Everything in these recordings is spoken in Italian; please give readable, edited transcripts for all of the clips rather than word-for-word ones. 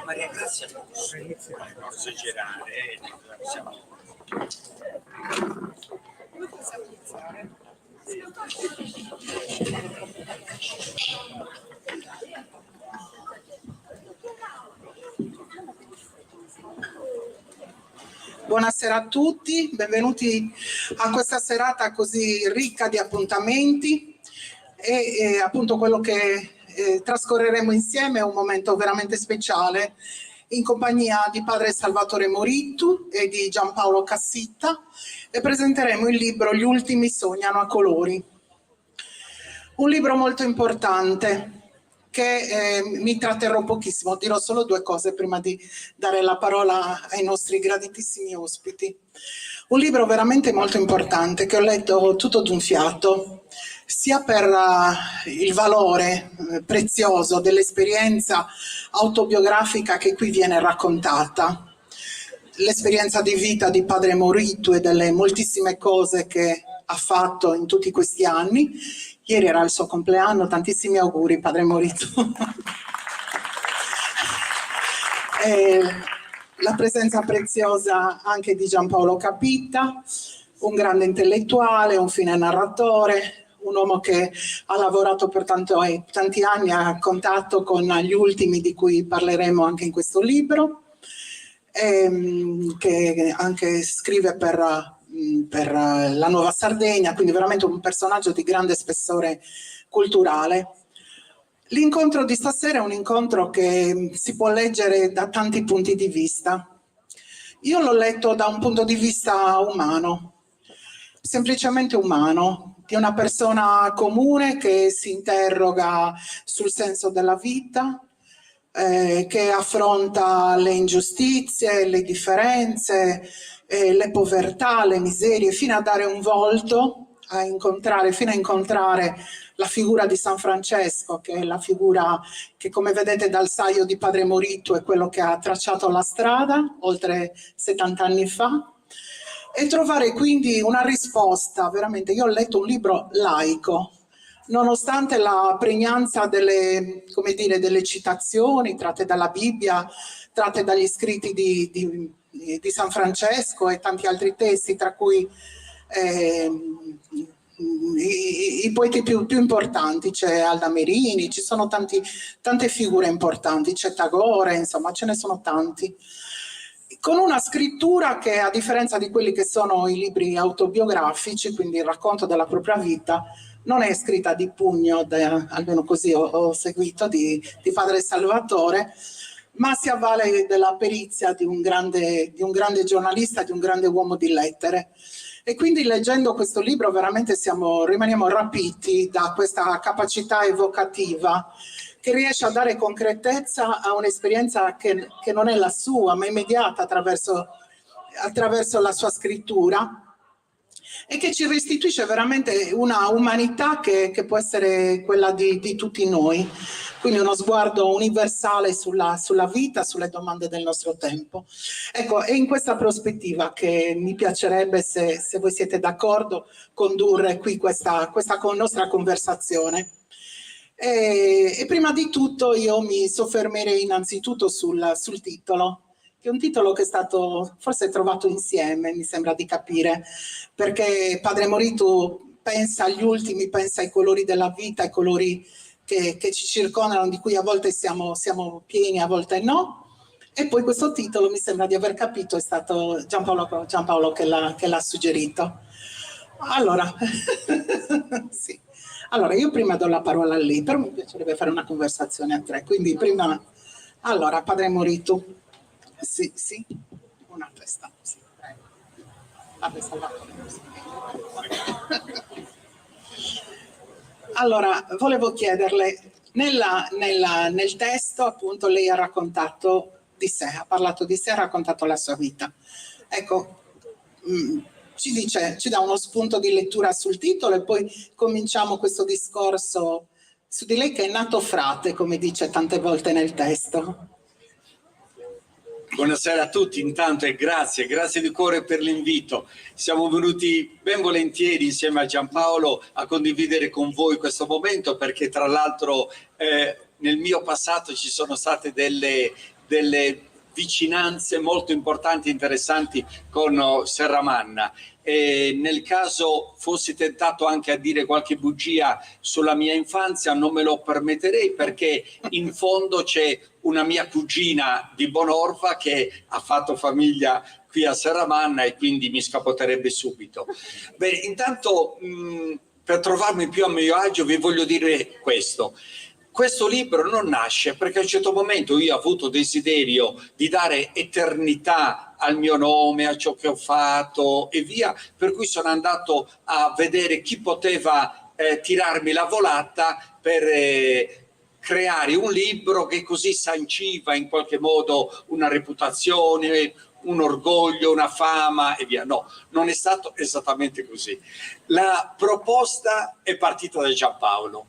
Maria Grazia, posso girare? Possiamo iniziare. Buonasera a tutti, benvenuti a questa serata così ricca di appuntamenti e appunto quello che trascorreremo insieme è un momento veramente speciale in compagnia di padre Salvatore Morittu e di Giampaolo Cassitta e presenteremo il libro Gli ultimi sognano a colori. Un libro molto importante che mi tratterrò pochissimo, dirò solo due cose prima di dare la parola ai nostri graditissimi ospiti. Un libro veramente molto importante che ho letto tutto d'un fiato, sia per il valore prezioso dell'esperienza autobiografica che qui viene raccontata, l'esperienza di vita di padre Morittu e delle moltissime cose che ha fatto in tutti questi anni. Ieri era il suo compleanno, tantissimi auguri padre Morittu. La presenza preziosa anche di Giampaolo Cassitta, un grande intellettuale, un fine narratore, un uomo che ha lavorato per tanti anni a contatto con gli ultimi di cui parleremo anche in questo libro, che anche scrive per la Nuova Sardegna, quindi veramente un personaggio di grande spessore culturale. L'incontro di stasera è un incontro che si può leggere da tanti punti di vista. Io l'ho letto da un punto di vista umano, semplicemente umano, di una persona comune che si interroga sul senso della vita, che affronta le ingiustizie, le differenze, le povertà, le miserie, fino a dare un volto, fino a incontrare la figura di San Francesco, che è la figura che, come vedete dal saio di padre Morittu, è quello che ha tracciato la strada oltre 70 anni fa, e trovare quindi una risposta, veramente, io ho letto un libro laico, nonostante la pregnanza delle citazioni tratte dalla Bibbia, tratte dagli scritti di San Francesco e tanti altri testi, tra cui i poeti più importanti, c'è Alda Merini, ci sono tante figure importanti, c'è Tagore, insomma ce ne sono tanti, con una scrittura che, a differenza di quelli che sono i libri autobiografici, quindi il racconto della propria vita, non è scritta di pugno, almeno così ho seguito, di padre Salvatore, ma si avvale della perizia di un grande giornalista, di un grande uomo di lettere. E quindi leggendo questo libro veramente rimaniamo rapiti da questa capacità evocativa che riesce a dare concretezza a un'esperienza che non è la sua, ma immediata attraverso la sua scrittura, e che ci restituisce veramente una umanità che può essere quella di tutti noi, quindi uno sguardo universale sulla vita, sulle domande del nostro tempo. Ecco, è in questa prospettiva che mi piacerebbe, se voi siete d'accordo, condurre qui questa nostra conversazione. E prima di tutto io mi soffermerei innanzitutto sul titolo, che è un titolo che è stato forse trovato insieme, mi sembra di capire, perché padre Morittu pensa agli ultimi, pensa ai colori della vita, ai colori che ci circondano, di cui a volte siamo pieni, a volte no. E poi questo titolo, mi sembra di aver capito, è stato Giampaolo che l'ha suggerito. Allora, sì. Allora, io prima do la parola a lei, però mi piacerebbe fare una conversazione a tre, quindi prima... Allora, padre Morittu. Sì, una testa, sì, prego. Padre Salvatore. Allora, volevo chiederle, nel testo appunto lei ha raccontato di sé, ha parlato di sé, ha raccontato la sua vita. Ecco, ci dà uno spunto di lettura sul titolo e poi cominciamo questo discorso su di lei, che è nato frate, come dice tante volte nel testo. Buonasera a tutti intanto e grazie di cuore per l'invito. Siamo venuti ben volentieri insieme a Giampaolo a condividere con voi questo momento, perché tra l'altro nel mio passato ci sono state delle vicinanze molto importanti e interessanti con Serramanna, e nel caso fossi tentato anche a dire qualche bugia sulla mia infanzia non me lo permetterei, perché in fondo c'è una mia cugina di Bonorva che ha fatto famiglia qui a Serramanna e quindi mi scapotterebbe subito. Bene, intanto per trovarmi più a mio agio vi voglio dire questo. Questo libro non nasce perché a un certo momento io ho avuto desiderio di dare eternità al mio nome, a ciò che ho fatto e via, per cui sono andato a vedere chi poteva tirarmi la volata per creare un libro che così sanciva in qualche modo una reputazione, un orgoglio, una fama e via. No, non è stato esattamente così. La proposta è partita da Giampaolo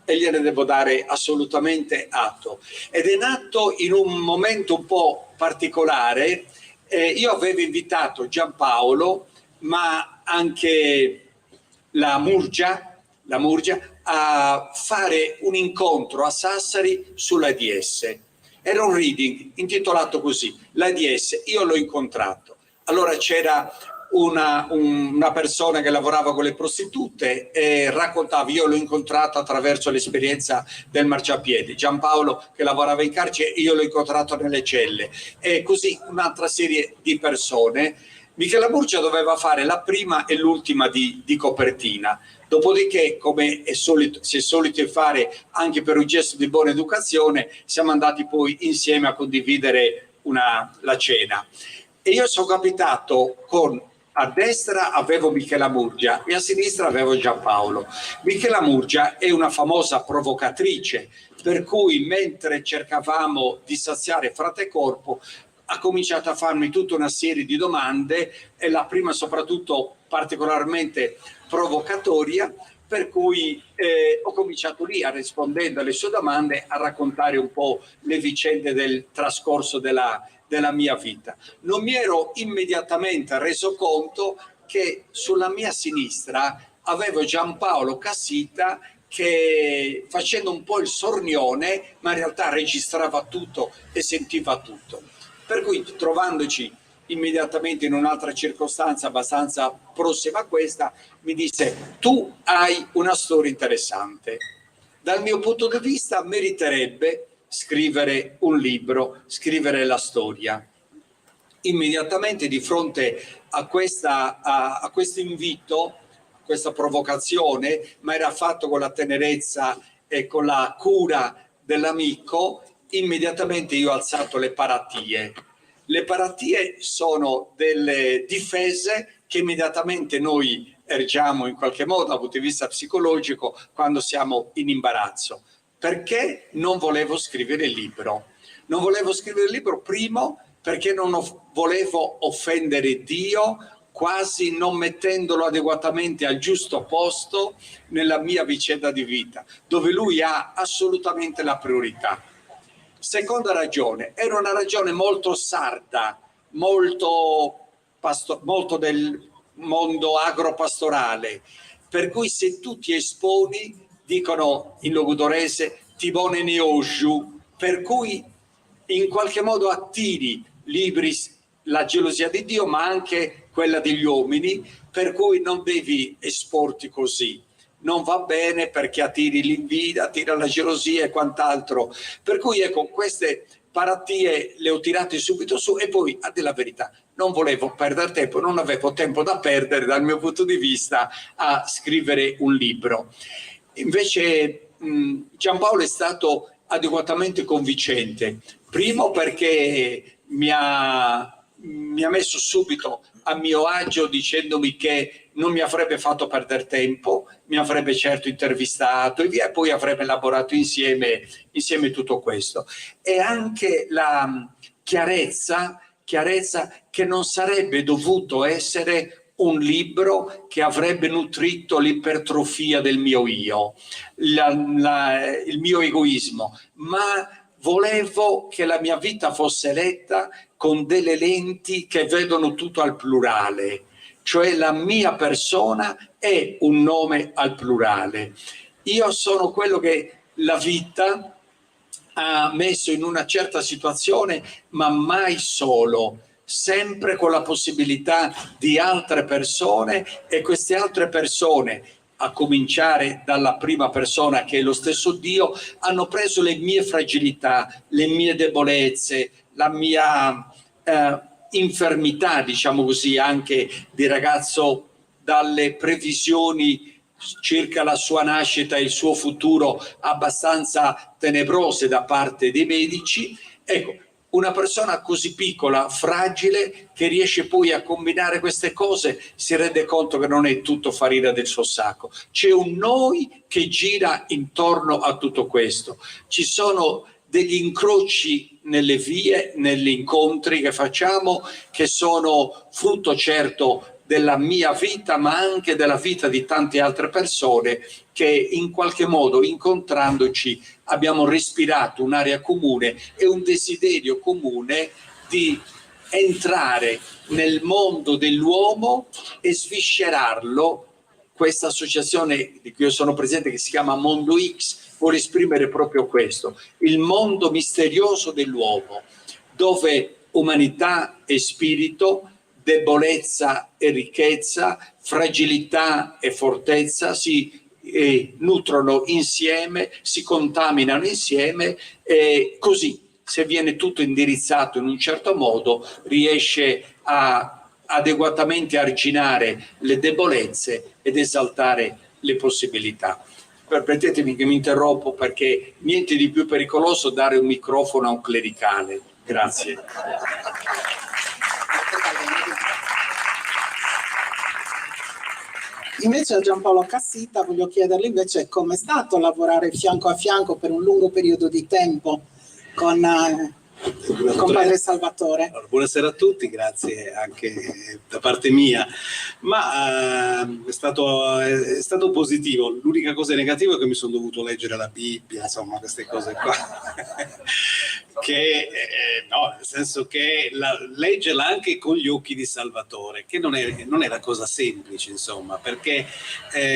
e gliene devo dare assolutamente atto, ed è nato in un momento un po' particolare. Io avevo invitato Giampaolo, ma anche la Murgia a fare un incontro a Sassari sull'AIDS. Era un reading intitolato così, l'AIDS. Io l'ho incontrato. Allora c'era una persona che lavorava con le prostitute e raccontava, io l'ho incontrato attraverso l'esperienza del marciapiede, Giampaolo che lavorava in carcere, io l'ho incontrato nelle celle, e così un'altra serie di persone. Michela Murgia doveva fare la prima e l'ultima di copertina, dopodiché, come si è solito fare anche per un gesto di buona educazione, siamo andati poi insieme a condividere la cena. E io sono capitato a destra avevo Michela Murgia e a sinistra avevo Giampaolo. Michela Murgia è una famosa provocatrice, per cui mentre cercavamo di saziare Frate Corpo ha cominciato a farmi tutta una serie di domande, e la prima soprattutto particolarmente provocatoria, per cui ho cominciato lì, rispondendo alle sue domande, a raccontare un po' le vicende del trascorso della mia vita. Non mi ero immediatamente reso conto che sulla mia sinistra avevo Giampaolo Cassita che, facendo un po' il sornione, ma in realtà registrava tutto e sentiva tutto. Per cui, trovandoci immediatamente in un'altra circostanza abbastanza prossima a questa, mi disse: tu hai una storia interessante. Dal mio punto di vista meriterebbe scrivere un libro, scrivere la storia. Immediatamente di fronte a questo invito, a questa provocazione, ma era fatto con la tenerezza e con la cura dell'amico, immediatamente io ho alzato le paratie. Le paratie sono delle difese che immediatamente noi ergiamo in qualche modo dal punto di vista psicologico quando siamo in imbarazzo. Perché non volevo scrivere il libro? Non volevo scrivere il libro, primo, perché non volevo offendere Dio, quasi non mettendolo adeguatamente al giusto posto nella mia vicenda di vita, dove lui ha assolutamente la priorità. Seconda ragione, era una ragione molto sarda, molto del mondo agropastorale, per cui se tu ti esponi, dicono in logudorese, ti bone neosciu, per cui in qualche modo attiri libris la gelosia di Dio, ma anche quella degli uomini, per cui non devi esporti così. Non va bene perché attiri l'invidia, attira la gelosia e quant'altro. Per cui ecco, queste paratie le ho tirate subito su, e poi, a dire la verità, non volevo perdere tempo, non avevo tempo da perdere dal mio punto di vista a scrivere un libro. Invece Giampaolo è stato adeguatamente convincente. Primo perché mi ha messo subito a mio agio dicendomi che non mi avrebbe fatto perdere tempo, mi avrebbe certo intervistato e via, e poi avremmo elaborato insieme tutto questo. E anche la chiarezza che non sarebbe dovuto essere un libro che avrebbe nutrito l'ipertrofia del mio io, il mio egoismo, ma volevo che la mia vita fosse letta con delle lenti che vedono tutto al plurale, cioè la mia persona è un nome al plurale. Io sono quello che la vita ha messo in una certa situazione, ma mai solo, sempre con la possibilità di altre persone, e queste altre persone, a cominciare dalla prima persona che è lo stesso Dio, hanno preso le mie fragilità, le mie debolezze, la mia infermità, diciamo così, anche di ragazzo, dalle previsioni circa la sua nascita e il suo futuro abbastanza tenebrose da parte dei medici. Ecco, una persona così piccola, fragile, che riesce poi a combinare queste cose, si rende conto che non è tutto farina del suo sacco. C'è un noi che gira intorno a tutto questo. Ci sono degli incroci nelle vie, negli incontri che facciamo, che sono frutto certo della mia vita, ma anche della vita di tante altre persone che in qualche modo, incontrandoci, abbiamo respirato un'aria comune e un desiderio comune di entrare nel mondo dell'uomo e sviscerarlo. Questa associazione di cui io sono presente, che si chiama Mondo X, vuole esprimere proprio questo, il mondo misterioso dell'uomo, dove umanità e spirito, debolezza e ricchezza, fragilità e fortezza si nutrono insieme, si contaminano insieme, e così, se viene tutto indirizzato in un certo modo, riesce a adeguatamente arginare le debolezze ed esaltare le possibilità. Permettetemi che mi interrompo, perché niente di più pericoloso dare un microfono a un clericale. Grazie. Invece a Giampaolo Cassita voglio chiederle invece com'è stato lavorare fianco a fianco per un lungo periodo di tempo con Padre Salvatore. Allora, buonasera a tutti, grazie anche da parte mia, ma è stato positivo. L'unica cosa negativa è che mi sono dovuto leggere la Bibbia, insomma, queste cose qua. Che no, nel senso che leggerla anche con gli occhi di Salvatore, che non è la cosa semplice, insomma, perché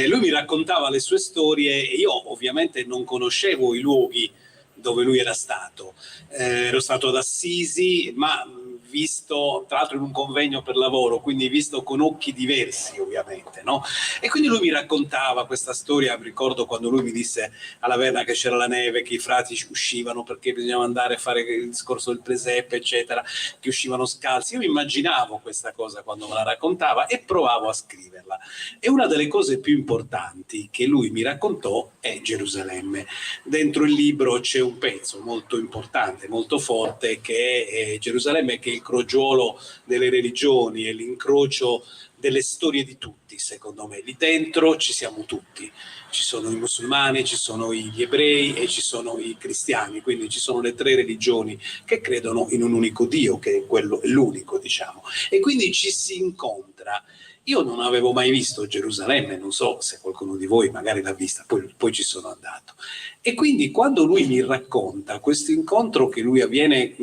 lui mi raccontava le sue storie e io ovviamente non conoscevo i luoghi dove lui era stato. Ero stato ad Assisi, ma visto tra l'altro in un convegno per lavoro, quindi visto con occhi diversi ovviamente, no? E quindi lui mi raccontava questa storia. Mi ricordo quando lui mi disse alla Verna che c'era la neve, che i frati uscivano perché bisognava andare a fare il discorso del presepe, eccetera, che uscivano scalzi. Io mi immaginavo questa cosa quando me la raccontava e provavo a scriverla. E una delle cose più importanti che lui mi raccontò è Gerusalemme. Dentro il libro c'è un pezzo molto importante, molto forte, che è Gerusalemme, che è il crogiolo delle religioni, è l'incrocio delle storie di tutti, secondo me. Lì dentro ci siamo tutti. Ci sono i musulmani, ci sono gli ebrei e ci sono i cristiani, quindi ci sono le tre religioni che credono in un unico Dio, che è quello, l'unico, diciamo. E quindi ci si incontra. Io non avevo mai visto Gerusalemme, non so se qualcuno di voi magari l'ha vista, poi ci sono andato. E quindi quando lui mi racconta questo incontro, che lui avviene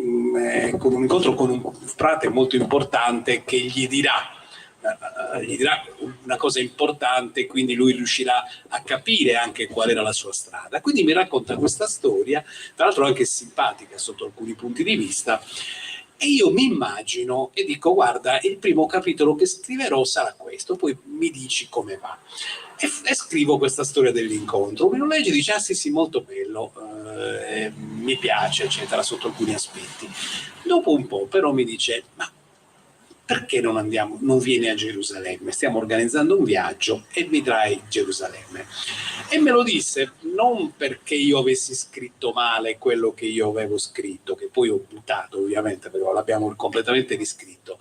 con un incontro con un frate molto importante che gli dirà una cosa importante, quindi lui riuscirà a capire anche qual era la sua strada. Quindi mi racconta questa storia, tra l'altro anche simpatica sotto alcuni punti di vista, e io mi immagino e dico: guarda, il primo capitolo che scriverò sarà questo, poi mi dici come va. E scrivo questa storia dell'incontro. Mi lo legge e dice: ah sì, molto bello, mi piace, eccetera, sotto alcuni aspetti. Dopo un po' però mi dice: ma perché non vieni a Gerusalemme? Stiamo organizzando un viaggio e vedrai Gerusalemme. E me lo disse non perché io avessi scritto male quello che io avevo scritto, che poi ho buttato ovviamente, però l'abbiamo completamente riscritto,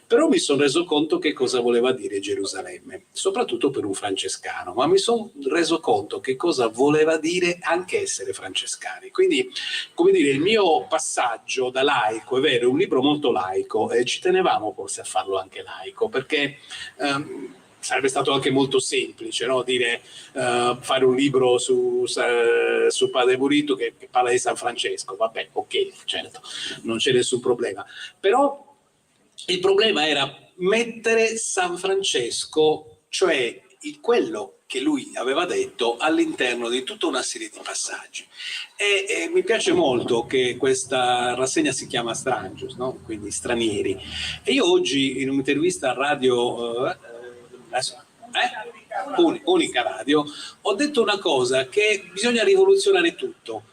però mi sono reso conto che cosa voleva dire Gerusalemme, soprattutto per un francescano, ma mi sono reso conto che cosa voleva dire anche essere francescani. Quindi, come dire, il mio passaggio da laico, è vero, è un libro molto laico, e ci tenevamo forse a farlo anche laico, perché sarebbe stato anche molto semplice, no? Dire, fare un libro su Padre Burito che parla di San Francesco. Vabbè, ok, certo, non c'è nessun problema, però il problema era mettere San Francesco, cioè quello che lui aveva detto all'interno di tutta una serie di passaggi. E mi piace molto che questa rassegna si chiama Strangers, no? Quindi stranieri. E io oggi in un'intervista a radio, Unica Radio, ho detto una cosa, che bisogna rivoluzionare tutto.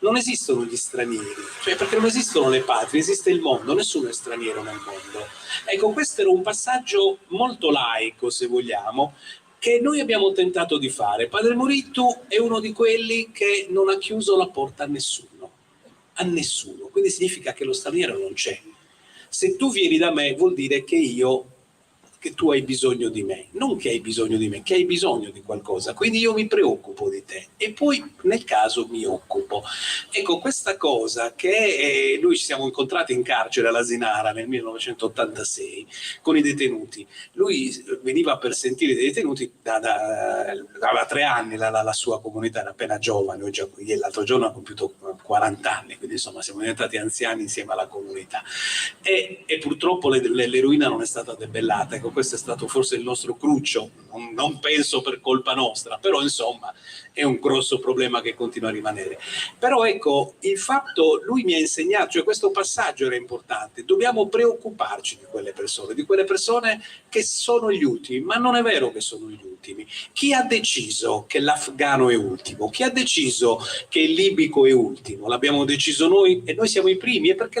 Non esistono gli stranieri, cioè perché non esistono le patrie, esiste il mondo, nessuno è straniero nel mondo. Ecco, questo era un passaggio molto laico, se vogliamo, che noi abbiamo tentato di fare. Padre Morittu è uno di quelli che non ha chiuso la porta a nessuno, quindi significa che lo straniero non c'è. Se tu vieni da me vuol dire che tu hai bisogno di me, non che hai bisogno di me, che hai bisogno di qualcosa, quindi io mi preoccupo di te e poi nel caso mi occupo. Ecco, questa cosa che noi ci siamo incontrati in carcere all'Asinara nel 1986 con i detenuti, lui veniva per sentire dei detenuti da 3 anni, la sua comunità era appena giovane, l'altro giorno ha compiuto 40 anni, quindi insomma siamo diventati anziani insieme alla comunità e purtroppo l'eroina non è stata debellata. Ecco, questo è stato forse il nostro cruccio, non penso per colpa nostra, però insomma è un grosso problema che continua a rimanere. Però ecco, il fatto, lui mi ha insegnato, cioè questo passaggio era importante, dobbiamo preoccuparci di quelle persone che sono gli ultimi, ma non è vero che sono gli ultimi. Chi ha deciso che l'afgano è ultimo? Chi ha deciso che il libico è ultimo? L'abbiamo deciso noi e noi siamo i primi. E perché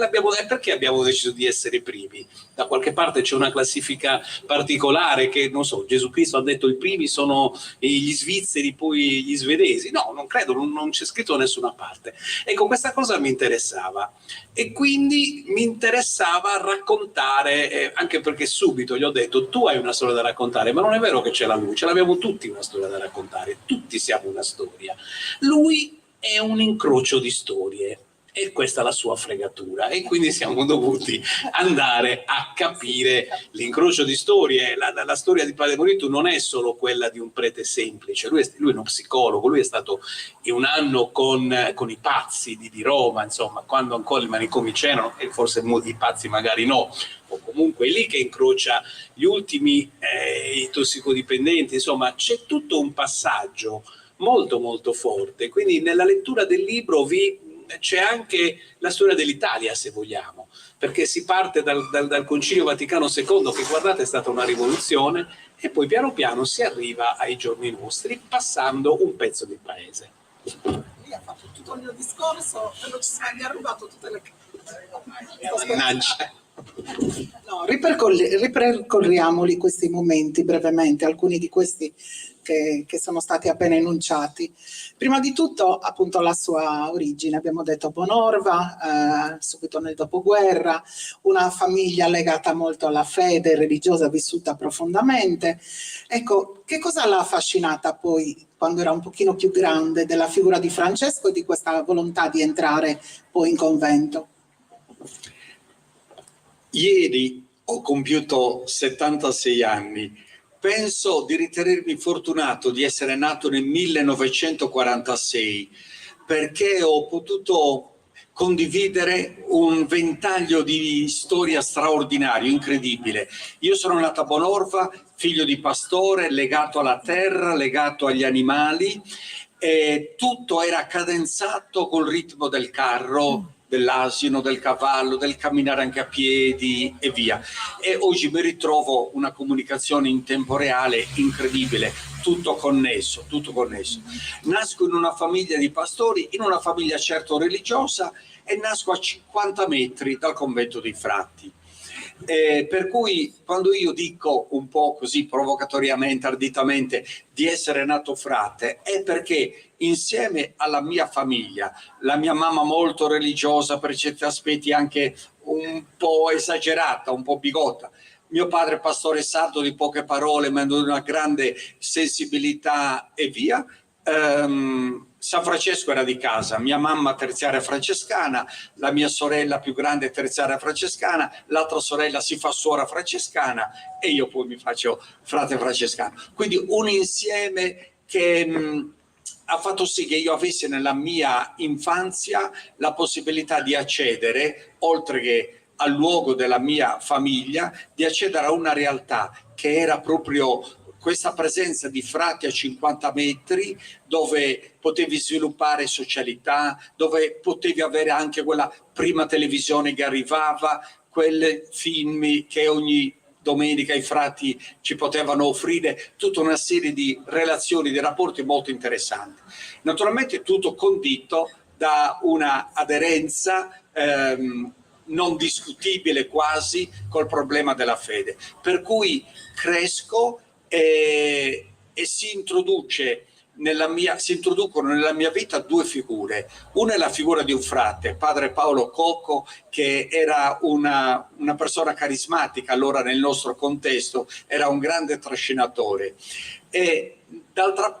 abbiamo deciso di essere primi? Da qualche parte c'è una classifica particolare che, non so, Gesù Cristo ha detto i primi sono gli svizzeri, poi gli svedesi. No, non credo, non c'è scritto da nessuna parte. Ecco, questa cosa mi interessava e quindi mi interessava raccontare, anche perché subito gli ho detto tu hai una storia da raccontare, ma non è vero che c'è la luce, l'abbiamo tutti una storia da raccontare, tutti siamo una storia. Lui è un incrocio di storie e questa è la sua fregatura e quindi siamo dovuti andare a capire l'incrocio di storie. La storia di Padre Morittu non è solo quella di un prete semplice, lui è uno psicologo, lui è stato un anno con i pazzi di Roma, insomma, quando ancora i manicomi c'erano e forse i pazzi magari no, o comunque è lì che incrocia gli ultimi i tossicodipendenti, insomma c'è tutto un passaggio molto molto forte, quindi nella lettura del libro c'è anche la storia dell'Italia, se vogliamo, perché si parte dal Concilio Vaticano II, che guardate è stata una rivoluzione, e poi piano piano si arriva ai giorni nostri, passando un pezzo di paese. Lì ha fatto tutto il mio discorso e mi ha rubato tutte le Mannaggia. No, ripercorriamoli questi momenti brevemente, alcuni di questi che sono stati appena enunciati. Prima di tutto, appunto, la sua origine, abbiamo detto Bonorva, subito nel dopoguerra, una famiglia legata molto alla fede religiosa, vissuta profondamente. Ecco, che cosa l'ha affascinata poi, quando era un pochino più grande, della figura di Francesco e di questa volontà di entrare poi in convento? Ieri ho compiuto 76 anni. Penso di ritenermi fortunato di essere nato nel 1946 perché ho potuto condividere un ventaglio di storia straordinario, incredibile. Io sono nato a Bonorva, figlio di pastore, legato alla terra, legato agli animali, e tutto era cadenzato col ritmo del carro, dell'asino, del cavallo, del camminare anche a piedi e via. E oggi mi ritrovo una comunicazione in tempo reale incredibile, tutto connesso, tutto connesso. Nasco in una famiglia di pastori, in una famiglia certo religiosa, e nasco a 50 metri dal convento dei Frati. Per cui quando io dico un po' così provocatoriamente, arditamente, di essere nato frate, è perché insieme alla mia famiglia, la mia mamma molto religiosa, per certi aspetti anche un po' esagerata, un po' bigotta, mio padre pastore sardo di poche parole ma di una grande sensibilità e via, San Francesco era di casa, mia mamma terziaria francescana, la mia sorella più grande terziaria francescana, l'altra sorella si fa suora francescana e io poi mi faccio frate francescano. Quindi un insieme che ha fatto sì che io avessi nella mia infanzia la possibilità di accedere, oltre che al luogo della mia famiglia, di accedere a una realtà che era proprio questa presenza di frati a 50 metri, dove potevi sviluppare socialità, dove potevi avere anche quella prima televisione che arrivava, quelle film che ogni domenica i frati ci potevano offrire, tutta una serie di relazioni, di rapporti molto interessanti. Naturalmente tutto condito da una aderenza non discutibile quasi col problema della fede. Per cui cresco e si introducono nella mia vita due figure. Una è la figura di un frate, padre Paolo Cocco, che era una persona carismatica allora nel nostro contesto, era un grande trascinatore. E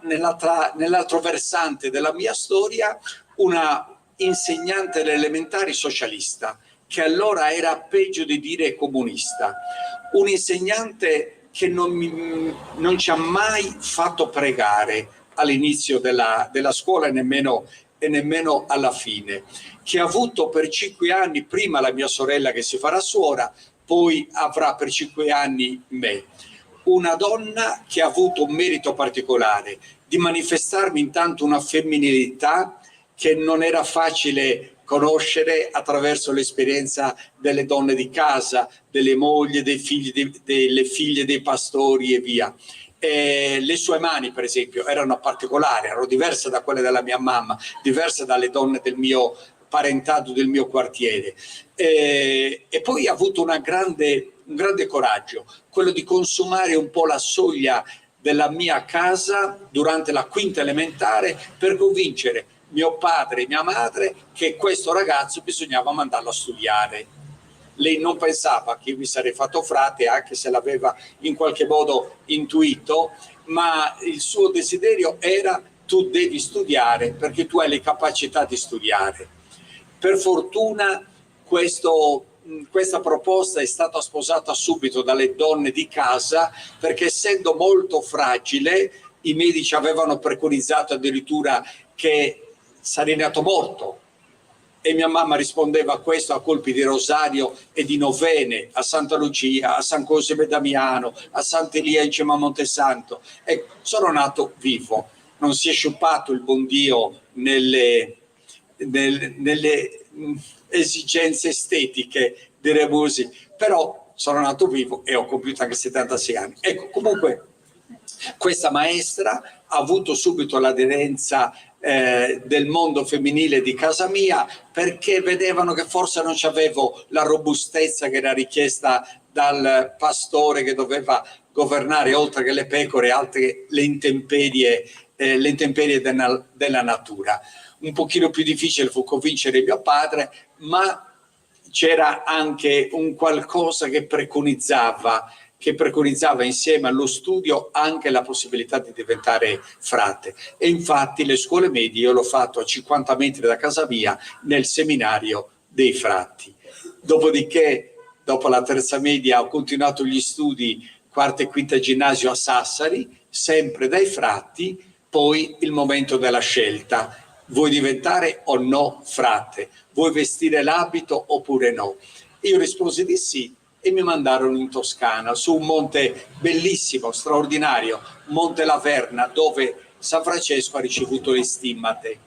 nell'altro versante della mia storia, una insegnante delle elementari socialista, che allora era peggio di dire comunista, un insegnante che non ci ha mai fatto pregare all'inizio della scuola e nemmeno alla fine, che ha avuto per 5 anni prima la mia sorella che si farà suora, poi avrà per 5 anni me. Una donna che ha avuto un merito particolare di manifestarmi intanto una femminilità che non era facile conoscere attraverso l'esperienza delle donne di casa, delle mogli, delle figlie dei pastori e via. Le sue mani, per esempio, erano particolari, erano diverse da quelle della mia mamma, diverse dalle donne del mio parentado, del mio quartiere. E poi ha avuto un grande coraggio, quello di consumare un po' la soglia della mia casa durante la quinta elementare per convincere mio padre e mia madre che questo ragazzo bisognava mandarlo a studiare. Lei non pensava che io mi sarei fatto frate, anche se l'aveva in qualche modo intuito, ma il suo desiderio era: tu devi studiare perché tu hai le capacità di studiare. Per fortuna questa proposta è stata sposata subito dalle donne di casa, perché essendo molto fragile i medici avevano preconizzato addirittura che sarei nato morto, e mia mamma rispondeva a questo a colpi di rosario e di novene a Santa Lucia, a San Cosimo e Damiano, a Sant'Elia in cima a Montesanto. E sono nato vivo, non si è sciupato il buon Dio nelle esigenze estetiche, diremo così, però sono nato vivo e ho compiuto anche 76 anni. Ecco, comunque questa maestra ha avuto subito l'aderenza del mondo femminile di casa mia, perché vedevano che forse non c'avevo la robustezza che era richiesta dal pastore che doveva governare, oltre che le pecore, altre le intemperie della natura. Un pochino più difficile fu convincere mio padre, ma c'era anche un qualcosa che preconizzava insieme allo studio anche la possibilità di diventare frate. E infatti le scuole medie io l'ho fatto a 50 metri da casa mia, nel seminario dei frati. Dopodiché, dopo la terza media, ho continuato gli studi quarta e quinta ginnasio a Sassari, sempre dai frati. Poi il momento della scelta: vuoi diventare o no frate? Vuoi vestire l'abito oppure no? Io risposi di sì e mi mandarono in Toscana, su un monte bellissimo, straordinario, Monte Laverna, dove San Francesco ha ricevuto le stimmate.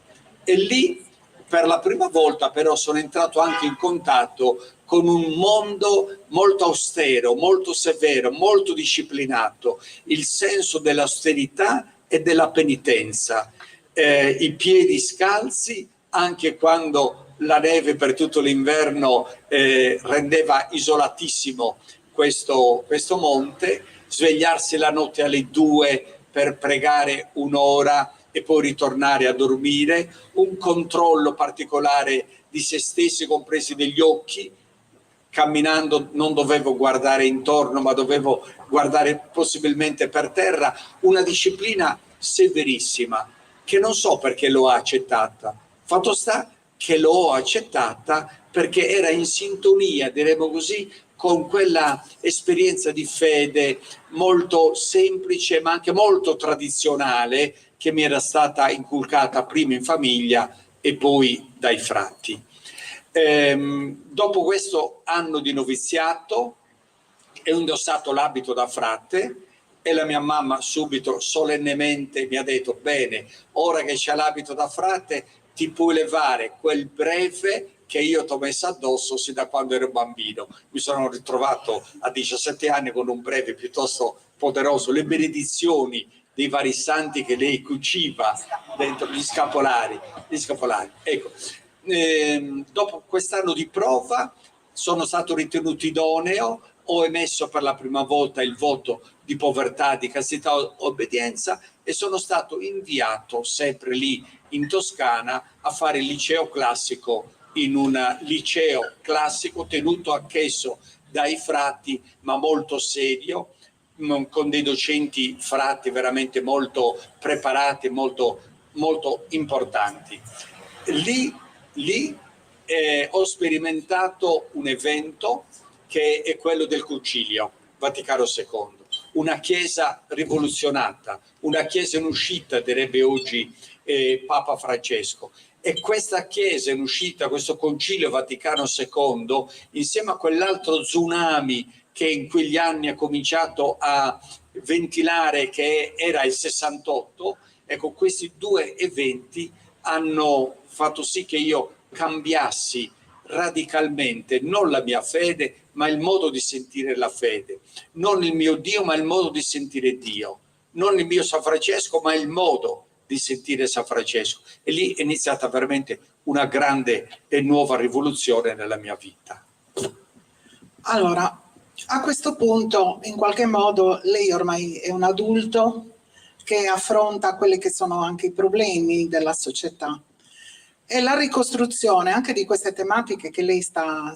E lì per la prima volta però sono entrato anche in contatto con un mondo molto austero, molto severo, molto disciplinato, il senso dell'austerità e della penitenza, i piedi scalzi anche quando la neve per tutto l'inverno rendeva isolatissimo questo monte, svegliarsi la notte alle 2 per pregare un'ora e poi ritornare a dormire, un controllo particolare di se stessi, compresi degli occhi. Camminando non dovevo guardare intorno, ma dovevo guardare possibilmente per terra, una disciplina severissima che non so perché l'ho accettata. Fatto sta che l'ho accettata perché era in sintonia, diremo così, con quella esperienza di fede molto semplice ma anche molto tradizionale che mi era stata inculcata prima in famiglia e poi dai frati. Dopo questo anno di noviziato ho indossato l'abito da frate E la mia mamma subito solennemente mi ha detto: bene, ora che c'è l'abito da frate ti puoi levare quel breve che io ti ho messo addosso sin da quando ero bambino. Mi sono ritrovato a 17 anni con un breve piuttosto poderoso, le benedizioni dei vari santi che lei cuciva dentro gli scapolari. Ecco, dopo quest'anno di prova sono stato ritenuto idoneo, ho emesso per la prima volta il voto di povertà, di castità e obbedienza e sono stato inviato sempre lì in Toscana a fare il liceo classico, in un liceo classico tenuto anch'esso dai frati, ma molto serio, con dei docenti frati veramente molto preparati, molto, molto importanti. Lì ho sperimentato un evento che è quello del Concilio Vaticano II, una chiesa rivoluzionata, una chiesa in uscita, direbbe oggi Papa Francesco. E questa chiesa in uscita, questo Concilio Vaticano II, insieme a quell'altro tsunami che in quegli anni ha cominciato a ventilare, che era il 68, ecco, questi due eventi hanno fatto sì che io cambiassi radicalmente non la mia fede, ma il modo di sentire la fede, non il mio Dio, ma il modo di sentire Dio, non il mio San Francesco, ma il modo di sentire San Francesco. E lì è iniziata veramente una grande e nuova rivoluzione nella mia vita. Allora, a questo punto, in qualche modo, lei ormai è un adulto che affronta quelli che sono anche i problemi della società. E la ricostruzione anche di queste tematiche che lei sta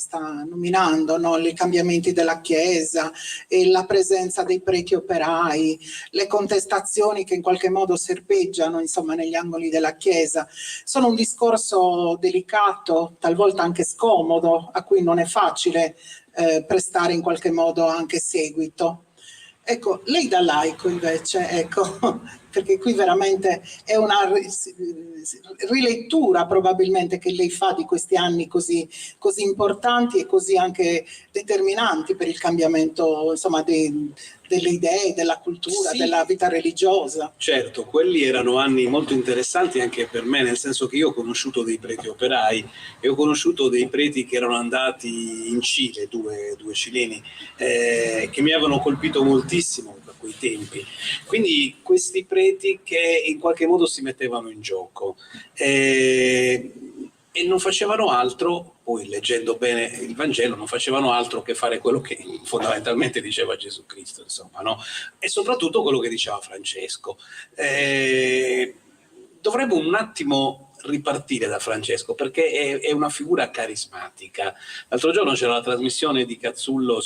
nominando, no? I cambiamenti della Chiesa, e la presenza dei preti operai, le contestazioni che in qualche modo serpeggiano, insomma, negli angoli della Chiesa, sono un discorso delicato, talvolta anche scomodo, a cui non è facile prestare in qualche modo anche seguito. Ecco, lei da laico invece, ecco, perché qui veramente è una rilettura probabilmente che lei fa di questi anni così importanti e così anche determinanti per il cambiamento, insomma, delle idee, della cultura, Sì, della vita religiosa. certo, quelli erano anni molto interessanti anche per me, nel senso che io ho conosciuto dei preti operai e ho conosciuto dei preti che erano andati in Cile, due cileni, che mi avevano colpito moltissimo da quei tempi. Quindi questi preti che in qualche modo si mettevano in gioco e non facevano altro, poi leggendo bene il Vangelo, non facevano altro che fare quello che fondamentalmente diceva Gesù Cristo, insomma, no? E soprattutto quello che diceva Francesco. Dovremmo un attimo ripartire da Francesco perché è una figura carismatica. L'altro giorno c'era la trasmissione di Cazzullo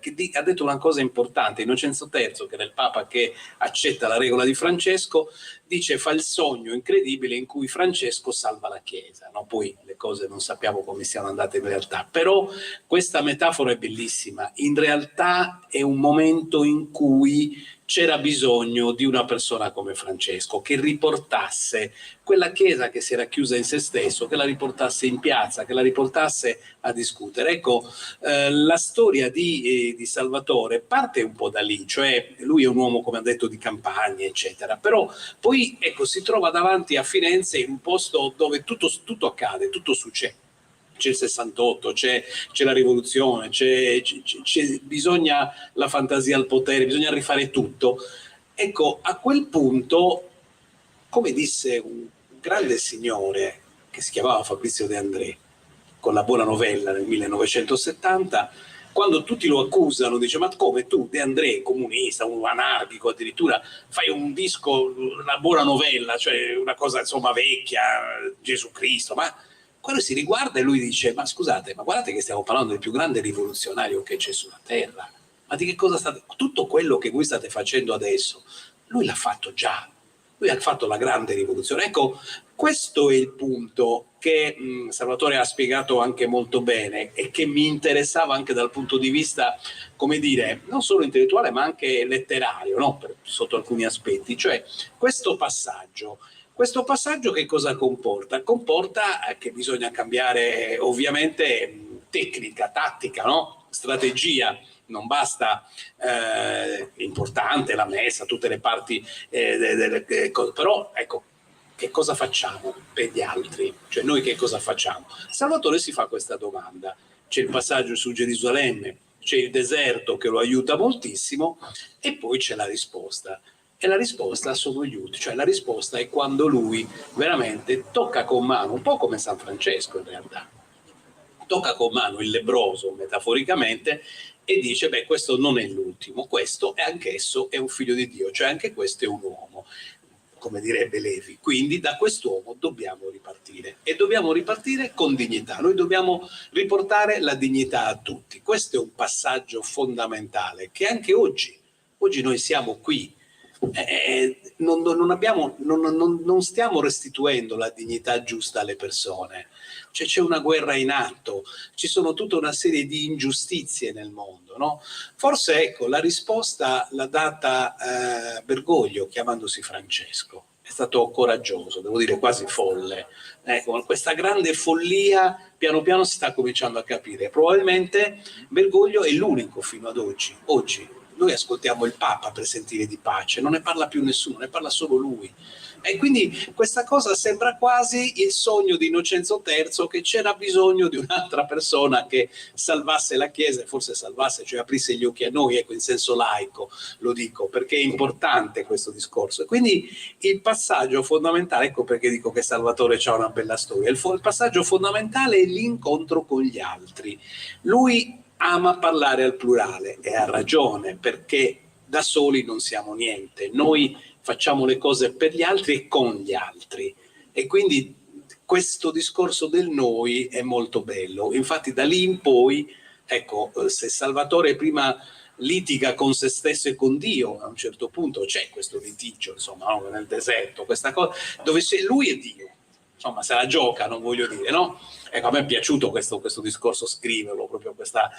che ha detto una cosa importante. Innocenzo III, che era il Papa che accetta la regola di Francesco, dice: fa il sogno incredibile in cui Francesco salva la Chiesa, no? Poi le cose non sappiamo come siano andate in realtà, però questa metafora è bellissima. In realtà è un momento in cui c'era bisogno di una persona come Francesco che riportasse quella Chiesa che si era chiusa in se stesso, che la riportasse in piazza, che la riportasse a discutere. Ecco, la storia di Salvatore parte un po' da lì, cioè lui è un uomo, come ha detto, di campagna, eccetera, però poi ecco, si trova davanti a Firenze in un posto dove tutto accade, tutto succede. C'è il 68, c'è la rivoluzione, bisogna la fantasia al potere, bisogna rifare tutto. Ecco, a quel punto, come disse un grande signore che si chiamava Fabrizio De André, con La Buona Novella nel 1970, quando tutti lo accusano, dice: ma come tu, De André, comunista, un anarchico addirittura, fai un disco, La Buona Novella, cioè una cosa insomma vecchia, Gesù Cristo, ma quando si riguarda e lui dice: ma scusate, ma guardate che stiamo parlando del più grande rivoluzionario che c'è sulla terra, ma di che cosa state, tutto quello che voi state facendo adesso lui l'ha fatto già, lui ha fatto la grande rivoluzione. Ecco, questo è il punto che Salvatore ha spiegato anche molto bene e che mi interessava anche dal punto di vista, come dire, non solo intellettuale ma anche letterario, no? Sotto alcuni aspetti, cioè questo passaggio che cosa comporta? Comporta che bisogna cambiare ovviamente tecnica, tattica, no? Strategia non basta, importante la messa, tutte le parti, però ecco, che cosa facciamo per gli altri? Cioè noi che cosa facciamo? Salvatore si fa questa domanda, c'è il passaggio su Gerusalemme, c'è il deserto che lo aiuta moltissimo e poi c'è la risposta. E la risposta sono gli ultimi, cioè la risposta è quando lui veramente tocca con mano, un po' come San Francesco in realtà, tocca con mano il lebbroso metaforicamente e dice beh questo non è l'ultimo, questo è anch'esso è un figlio di Dio, cioè anche questo è un uomo, come direbbe Levi, quindi da quest'uomo dobbiamo ripartire e dobbiamo ripartire con dignità, noi dobbiamo riportare la dignità a tutti, questo è un passaggio fondamentale che anche oggi noi siamo qui, non stiamo restituendo la dignità giusta alle persone, cioè c'è una guerra in atto, ci sono tutta una serie di ingiustizie nel mondo, no? Forse ecco la risposta l'ha data Bergoglio chiamandosi Francesco, è stato coraggioso, devo dire quasi folle, ecco, questa grande follia piano piano si sta cominciando a capire, probabilmente Bergoglio è l'unico fino ad oggi noi ascoltiamo il Papa per sentire di pace, non ne parla più nessuno, ne parla solo lui. E quindi questa cosa sembra quasi il sogno di Innocenzo III, che c'era bisogno di un'altra persona che salvasse la Chiesa, e forse salvasse, cioè aprisse gli occhi a noi, ecco, in senso laico, lo dico, perché è importante questo discorso. E quindi il passaggio fondamentale, ecco perché dico che Salvatore c'ha una bella storia, il passaggio fondamentale è l'incontro con gli altri. Lui ama parlare al plurale e ha ragione, perché da soli non siamo niente, noi facciamo le cose per gli altri e con gli altri e quindi questo discorso del noi è molto bello, infatti da lì in poi, ecco, se Salvatore prima litiga con se stesso e con Dio, a un certo punto c'è questo litigio, insomma, no? Nel deserto, questa cosa, dove lui è Dio, insomma, se la gioca, non voglio dire, no? Ecco, a me è piaciuto questo discorso, scriverlo, proprio questa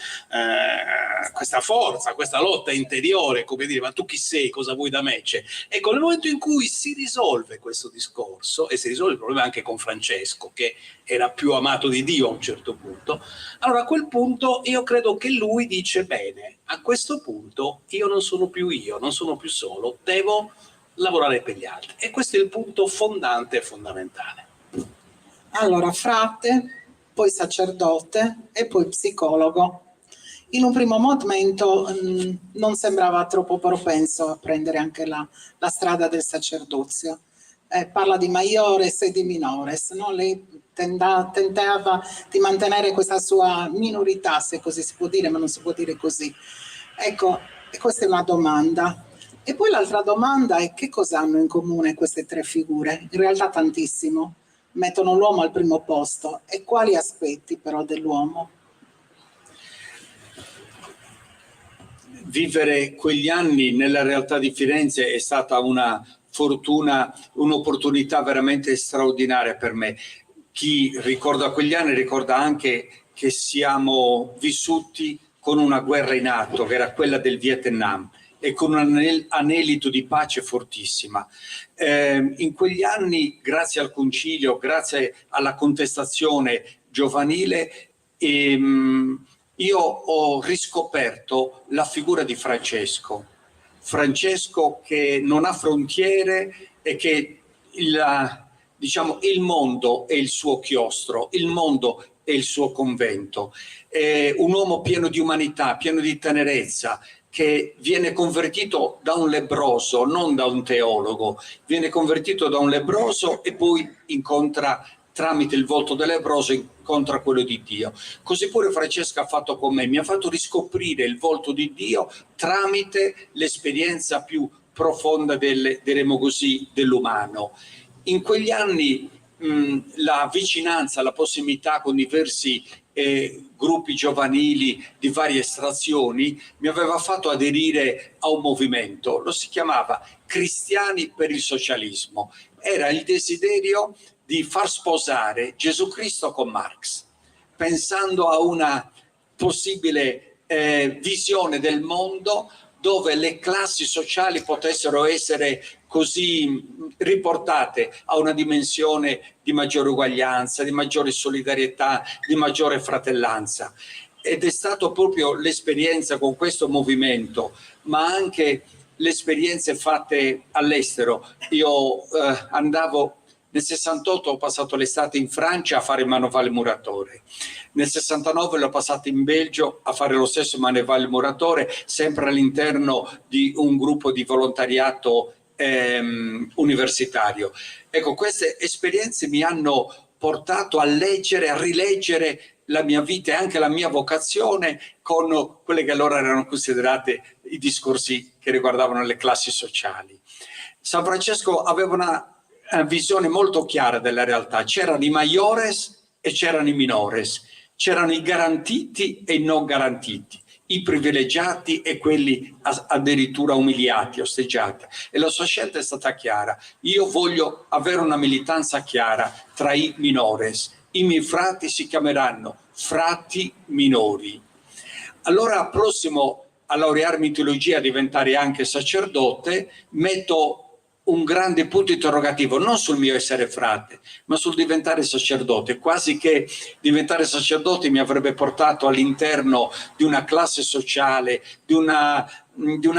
forza, questa lotta interiore, come dire, ma tu chi sei, cosa vuoi da me? Ecco, nel momento in cui si risolve questo discorso, e si risolve il problema anche con Francesco, che era più amato di Dio a un certo punto, allora a quel punto io credo che lui dice, bene, a questo punto io non sono più solo, devo lavorare per gli altri. E questo è il punto fondante e fondamentale. Allora, frate, poi sacerdote e poi psicologo. In un primo momento non sembrava troppo propenso a prendere anche la strada del sacerdozio. Parla di maiores e di minores, no? Lei tentava di mantenere questa sua minorità, se così si può dire, ma non si può dire così. Ecco, questa è una domanda. E poi l'altra domanda è: che cosa hanno in comune queste tre figure? In realtà tantissimo. Mettono l'uomo al primo posto. E quali aspetti però dell'uomo? Vivere quegli anni nella realtà di Firenze è stata una fortuna, un'opportunità veramente straordinaria per me. Chi ricorda quegli anni ricorda anche che siamo vissuti con una guerra in atto, che era quella del Vietnam, e con un anelito di pace fortissima. In quegli anni, grazie al concilio, grazie alla contestazione giovanile, io ho riscoperto la figura di Francesco che non ha frontiere e che il mondo è il suo chiostro, il mondo è il suo convento, è un uomo pieno di umanità, pieno di tenerezza, che viene convertito da un lebbroso, non da un teologo, viene convertito da un lebbroso e poi incontra, tramite il volto del lebbroso, incontra quello di Dio. Così pure Francesca ha fatto con me, mi ha fatto riscoprire il volto di Dio tramite l'esperienza più profonda diremo così, dell'umano. In quegli anni la vicinanza, la prossimità con diversi gruppi giovanili di varie estrazioni mi aveva fatto aderire a un movimento, lo si chiamava Cristiani per il Socialismo. Era il desiderio di far sposare Gesù Cristo con Marx, pensando a una possibile visione del mondo dove le classi sociali potessero essere così riportate a una dimensione di maggiore uguaglianza, di maggiore solidarietà, di maggiore fratellanza. ed è stato proprio l'esperienza con questo movimento, ma anche le esperienze fatte all'estero. Io andavo nel 68, ho passato l'estate in Francia a fare il manovale muratore, nel 69 l'ho passato in Belgio a fare lo stesso manovale muratore, sempre all'interno di un gruppo di volontariato universitario. Ecco, queste esperienze mi hanno portato a leggere, a rileggere la mia vita e anche la mia vocazione con quelle che allora erano considerate i discorsi che riguardavano le classi sociali. San Francesco aveva una visione molto chiara della realtà: c'erano i maiores e c'erano i minores, c'erano i garantiti e i non garantiti, i privilegiati e quelli addirittura umiliati, osteggiati. E la sua scelta è stata chiara: io voglio avere una militanza chiara tra i minores, i miei frati si chiameranno frati minori. Allora, prossimo a laurearmi in teologia, a diventare anche sacerdote, metto un grande punto interrogativo non sul mio essere frate, ma sul diventare sacerdote, quasi che diventare sacerdote mi avrebbe portato all'interno di una classe sociale, di una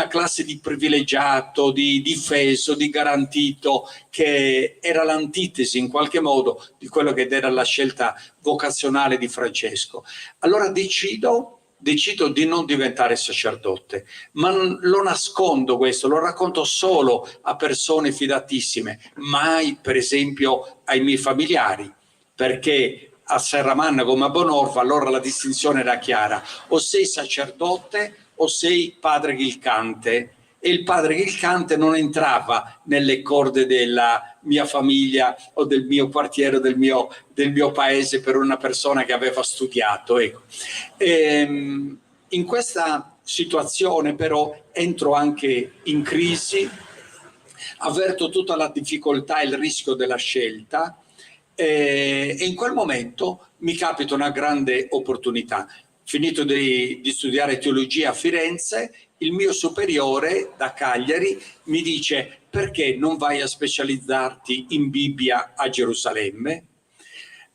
classe di privilegiato, di difeso, di garantito, che era l'antitesi in qualche modo di quello che era la scelta vocazionale di Francesco. Allora decido di non diventare sacerdote, ma lo nascondo questo, lo racconto solo a persone fidatissime, mai per esempio ai miei familiari, perché a Serramanna come a Bonorva allora la distinzione era chiara: o sei sacerdote o sei padre Gilcante, e il padre Gilcante non entrava nelle corde della mia famiglia o del mio quartiere o del mio paese per una persona che aveva studiato. Ecco. In questa situazione però entro anche in crisi, avverto tutta la difficoltà e il rischio della scelta, e in quel momento mi capita una grande opportunità. Finito di studiare teologia a Firenze, il mio superiore da Cagliari mi dice: perché non vai a specializzarti in Bibbia a Gerusalemme?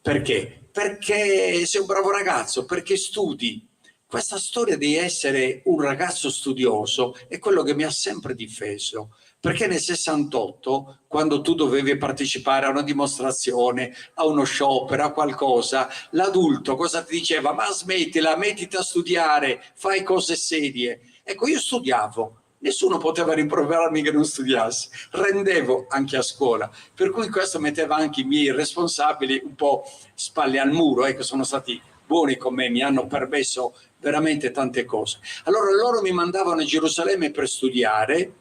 Perché? Perché sei un bravo ragazzo, perché studi. Questa storia di essere un ragazzo studioso è quello che mi ha sempre difeso, perché nel 68, quando tu dovevi partecipare a una dimostrazione, a uno sciopero, a qualcosa, l'adulto cosa ti diceva? Ma smettila, mettiti a studiare, fai cose serie. Ecco, io studiavo, nessuno poteva rimproverarmi che non studiassi, rendevo anche a scuola, per cui questo metteva anche i miei responsabili un po' spalle al muro. Ecco, sono stati buoni con me, mi hanno permesso veramente tante cose. Allora loro mi mandavano a Gerusalemme per studiare,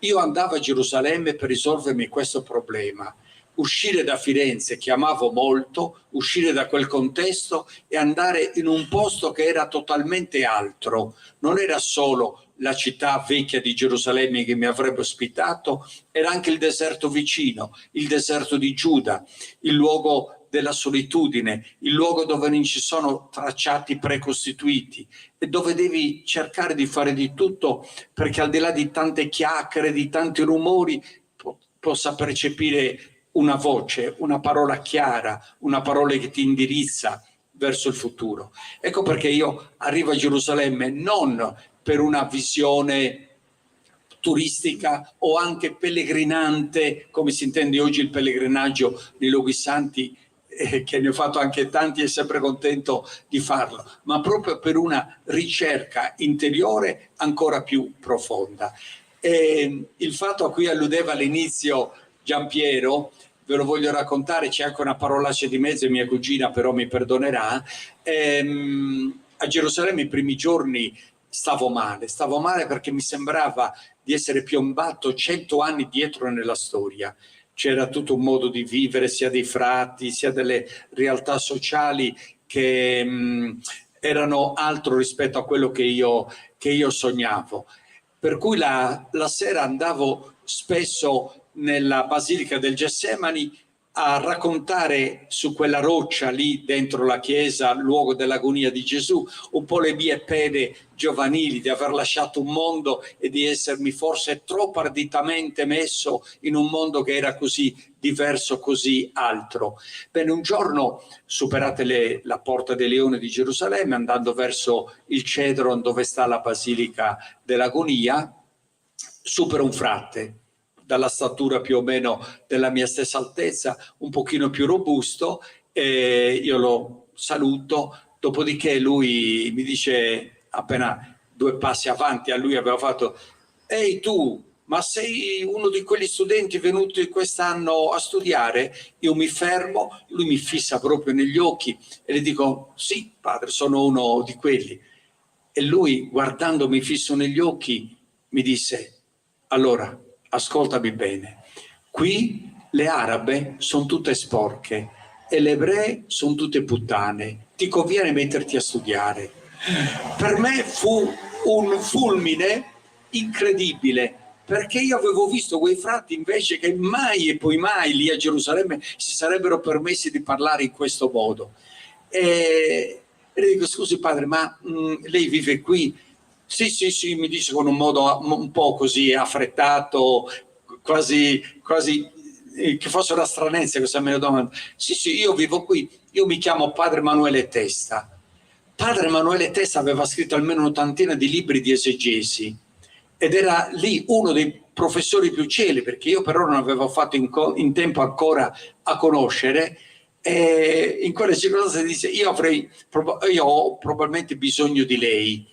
io andavo a Gerusalemme per risolvermi questo problema, uscire da Firenze, che amavo molto, uscire da quel contesto e andare in un posto che era totalmente altro. Non era solo la città vecchia di Gerusalemme che mi avrebbe ospitato, era anche il deserto vicino, il deserto di Giuda, il luogo della solitudine, il luogo dove non ci sono tracciati precostituiti e dove devi cercare di fare di tutto perché al di là di tante chiacchiere, di tanti rumori, possa percepire una voce, una parola chiara, una parola che ti indirizza verso il futuro. Ecco perché io arrivo a Gerusalemme non per una visione turistica o anche pellegrinante, come si intende oggi il pellegrinaggio nei luoghi santi, che ne ho fatto anche tanti e sempre contento di farlo, ma proprio per una ricerca interiore ancora più profonda. Il fatto a cui alludeva all'inizio Giampiero, ve lo voglio raccontare, c'è anche una parolaccia di mezzo, mia cugina però mi perdonerà. A Gerusalemme i primi giorni stavo male perché mi sembrava di essere piombato 100 anni dietro nella storia. C'era tutto un modo di vivere sia dei frati sia delle realtà sociali che erano altro rispetto a quello che io sognavo. Per cui la sera andavo spesso nella Basilica del Getsemani a raccontare su quella roccia lì dentro la chiesa, luogo dell'agonia di Gesù, un po' le mie pene giovanili di aver lasciato un mondo e di essermi forse troppo arditamente messo in un mondo che era così diverso, così altro. Bene, un giorno, superate la Porta dei Leoni di Gerusalemme, andando verso il Cedron dove sta la Basilica dell'Agonia, supero un frate dalla statura più o meno della mia stessa altezza, un pochino più robusto, e io lo saluto, dopodiché lui mi dice, appena 2 passi avanti a lui aveva fatto: ehi tu, ma sei uno di quegli studenti venuti quest'anno a studiare? Io mi fermo, lui mi fissa proprio negli occhi e le dico: sì padre, sono uno di quelli. E lui, guardandomi fisso negli occhi, mi disse: allora, ascoltami bene, qui le arabe sono tutte sporche e le ebree sono tutte puttane, ti conviene metterti a studiare. Per me fu un fulmine incredibile, perché io avevo visto quei frati invece che mai e poi mai lì a Gerusalemme si sarebbero permessi di parlare in questo modo. E le dico: scusi padre, ma lei vive qui? Sì, mi dice con un modo un po' così affrettato, quasi che fosse una stranezza questa mia domanda. Sì, io vivo qui, io mi chiamo padre Emanuele Testa. Padre Emanuele Testa aveva scritto almeno un'ottantina di libri di esegesi ed era lì uno dei professori più celebri, perché io però non avevo fatto in tempo ancora a conoscere. E in quelle circostanze dice: io ho probabilmente bisogno di lei,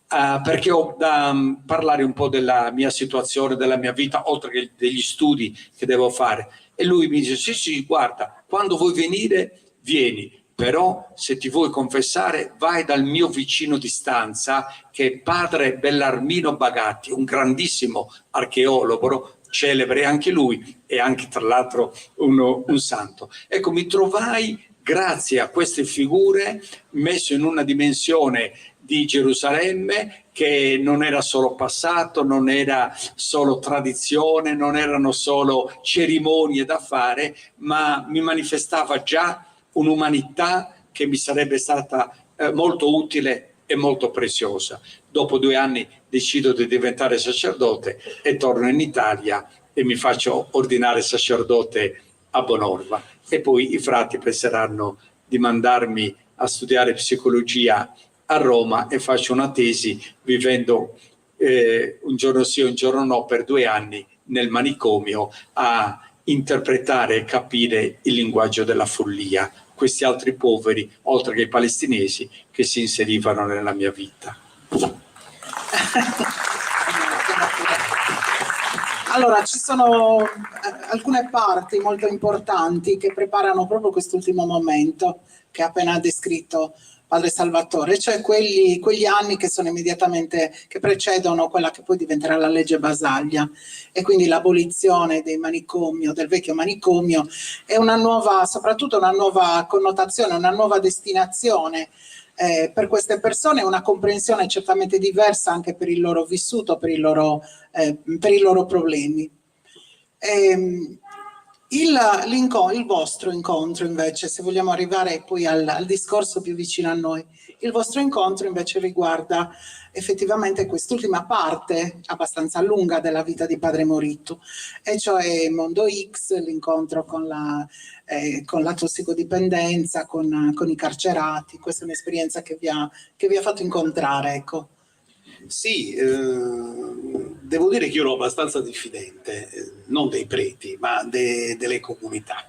perché ho da parlare un po' della mia situazione, della mia vita, oltre che degli studi che devo fare. E lui mi dice: sì, guarda, quando vuoi venire, vieni, però se ti vuoi confessare vai dal mio vicino di stanza, che è padre Bellarmino Bagatti, un grandissimo archeologo, celebre anche lui, e anche tra l'altro un santo. Ecco, mi trovai, grazie a queste figure, messo in una dimensione di Gerusalemme che non era solo passato, non era solo tradizione, non erano solo cerimonie da fare, ma mi manifestava già un'umanità che mi sarebbe stata molto utile e molto preziosa. Dopo 2 anni decido di diventare sacerdote e torno in Italia e mi faccio ordinare sacerdote a Bonorva, e poi i frati penseranno di mandarmi a studiare psicologia a Roma e faccio una tesi vivendo un giorno sì un giorno no per 2 anni nel manicomio a interpretare e capire il linguaggio della follia, questi altri poveri, oltre che i palestinesi, che si inserivano nella mia vita. Allora, ci sono alcune parti molto importanti che preparano proprio quest'ultimo momento che ha appena descritto Padre Salvatore, cioè quegli anni che sono immediatamente, che precedono quella che poi diventerà la legge Basaglia, e quindi l'abolizione del vecchio manicomio, e soprattutto una nuova connotazione, una nuova destinazione per queste persone, una comprensione certamente diversa anche per il loro vissuto, per i loro problemi. Il vostro incontro invece, se vogliamo arrivare poi al discorso più vicino a noi, il vostro incontro invece riguarda effettivamente quest'ultima parte abbastanza lunga della vita di Padre Morittu, e cioè Mondo X, l'incontro con la tossicodipendenza, con i carcerati. Questa è un'esperienza che vi ha fatto incontrare, ecco. Sì, devo dire che io ero abbastanza diffidente, non dei preti, ma delle comunità.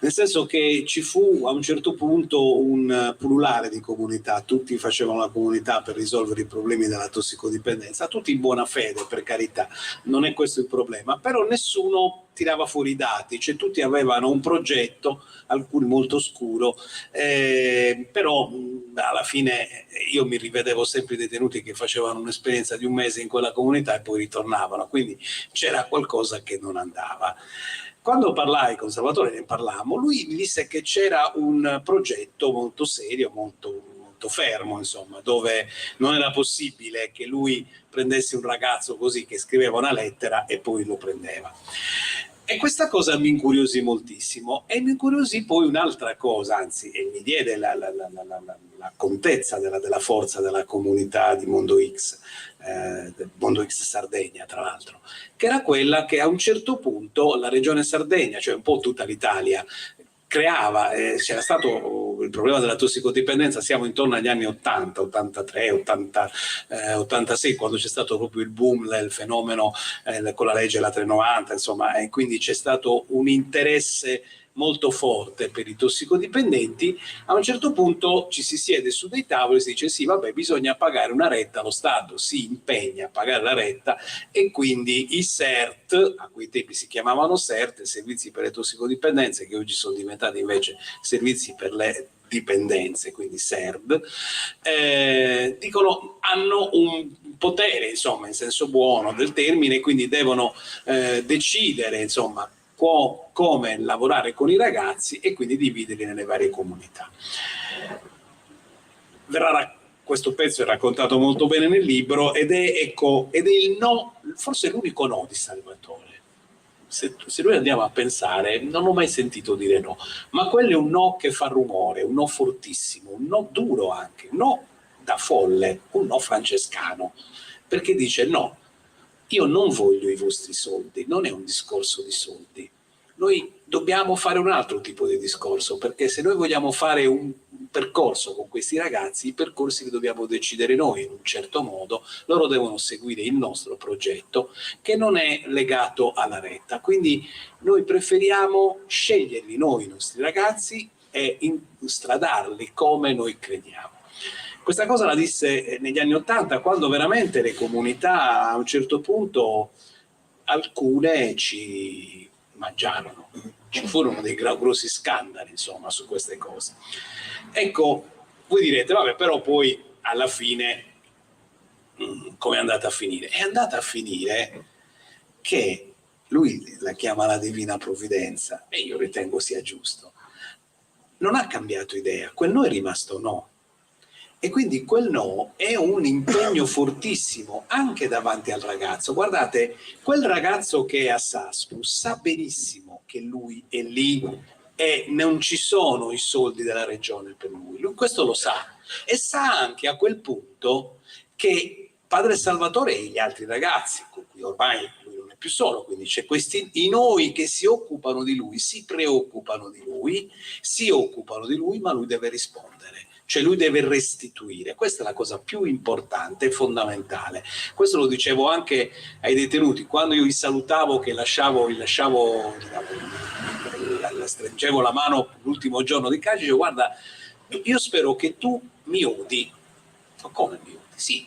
Nel senso che ci fu a un certo punto un pullulare di comunità, tutti facevano la comunità per risolvere i problemi della tossicodipendenza, tutti in buona fede, per carità, non è questo il problema, però nessuno tirava fuori i dati, cioè tutti avevano un progetto, alcuni molto oscuro, però alla fine io mi rivedevo sempre i detenuti che facevano un'esperienza di 1 mese in quella comunità e poi ritornavano, quindi c'era qualcosa che non andava. Quando parlai con Salvatore, ne parlammo, lui mi disse che c'era un progetto molto serio, molto fermo, insomma, dove non era possibile che lui prendesse un ragazzo così che scriveva una lettera e poi lo prendeva. E questa cosa mi incuriosì moltissimo, e mi incuriosì poi un'altra cosa, anzi, e mi diede la contezza della forza della comunità di Mondo X, del Mondo X Sardegna tra l'altro, che era quella che a un certo punto la regione Sardegna, cioè un po' tutta l'Italia, creava, c'era stato il problema della tossicodipendenza, siamo intorno agli anni 80, 83, 80, 86, quando c'è stato proprio il boom, il fenomeno con la legge la 390, insomma, e quindi c'è stato un interesse molto forte per i tossicodipendenti. A un certo punto ci si siede su dei tavoli e si dice sì, vabbè, bisogna pagare una retta, lo Stato si impegna a pagare la retta, e quindi i SERT, a quei tempi si chiamavano SERT, servizi per le tossicodipendenze, che oggi sono diventati invece servizi per le dipendenze, quindi SERD, dicono hanno un potere, insomma, in senso buono del termine, quindi devono decidere, insomma, come lavorare con i ragazzi e quindi dividerli nelle varie comunità. Questo pezzo è raccontato molto bene nel libro ed è il no, forse l'unico no di Salvatore. Se noi andiamo a pensare, non ho mai sentito dire no, ma quello è un no che fa rumore, un no fortissimo, un no duro anche, un no da folle, un no francescano, perché dice no, io non voglio i vostri soldi, non è un discorso di soldi. Noi dobbiamo fare un altro tipo di discorso, perché se noi vogliamo fare un percorso con questi ragazzi, i percorsi li dobbiamo decidere noi in un certo modo, loro devono seguire il nostro progetto che non è legato alla retta. Quindi noi preferiamo sceglierli noi, i nostri ragazzi, e instradarli come noi crediamo. Questa cosa la disse negli anni '80, quando veramente le comunità a un certo punto, alcune ci mangiarono, ci furono dei grossi scandali, insomma, su queste cose. Ecco, voi direte, vabbè, però poi alla fine come è andata a finire? È andata a finire che lui la chiama la divina provvidenza, e io ritengo sia giusto, non ha cambiato idea, quel no è rimasto no. E quindi quel no è un impegno fortissimo anche davanti al ragazzo. Guardate, quel ragazzo che è a Saspu sa benissimo che lui è lì e non ci sono i soldi della regione per lui. Lui questo lo sa, e sa anche a quel punto che Padre Salvatore e gli altri ragazzi, con cui ormai lui non è più solo, quindi c'è i noi che si occupano di lui, si preoccupano di lui, si occupano di lui, ma lui deve rispondere. Cioè lui deve restituire, questa è la cosa più importante e fondamentale. Questo lo dicevo anche ai detenuti, quando io li salutavo, che stringevo la mano l'ultimo giorno di carcere, dicevo, guarda, io spero che tu mi odi. Come mi odi? Sì,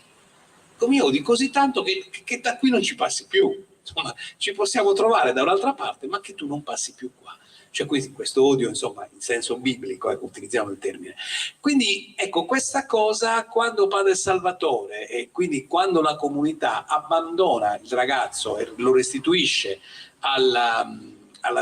mi odi così tanto che da qui non ci passi più. Insomma, ci possiamo trovare da un'altra parte, ma che tu non passi più qua. Cioè questo odio, insomma, in senso biblico, utilizziamo il termine. Quindi, ecco, questa cosa, quando Padre Salvatore, e quindi quando la comunità abbandona il ragazzo e lo restituisce alla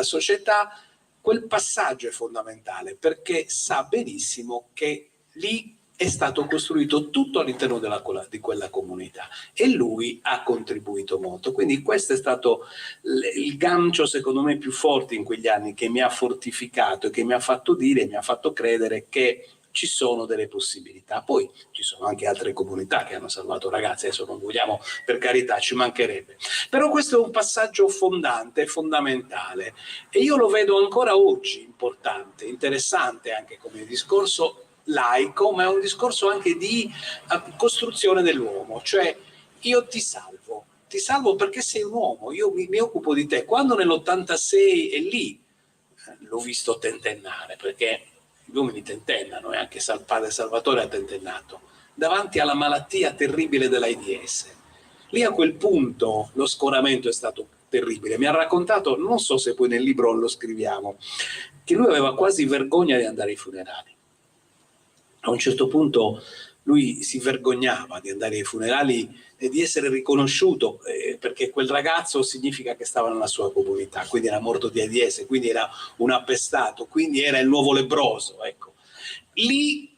società, quel passaggio è fondamentale, perché sa benissimo che lì è stato costruito tutto all'interno di quella comunità, e lui ha contribuito molto. Quindi questo è stato il gancio, secondo me, più forte in quegli anni, che mi ha fortificato e che mi ha fatto dire, mi ha fatto credere che ci sono delle possibilità. Poi ci sono anche altre comunità che hanno salvato ragazzi, adesso non vogliamo, per carità, ci mancherebbe. Però questo è un passaggio fondante, fondamentale, e io lo vedo ancora oggi importante, interessante anche come discorso laico, ma è un discorso anche di costruzione dell'uomo. Cioè, io ti salvo perché sei un uomo, io mi occupo di te. Quando nell'86 è lì, l'ho visto tentennare, perché gli uomini tentennano, e anche Padre Salvatore ha tentennato, davanti alla malattia terribile dell'AIDS. Lì a quel punto lo scoramento è stato terribile. Mi ha raccontato, non so se poi nel libro lo scriviamo, che lui aveva quasi vergogna di andare ai funerali. A un certo punto lui si vergognava di andare ai funerali e di essere riconosciuto, perché quel ragazzo significa che stava nella sua comunità, quindi era morto di AIDS, quindi era un appestato, quindi era il nuovo lebbroso. Ecco. Lì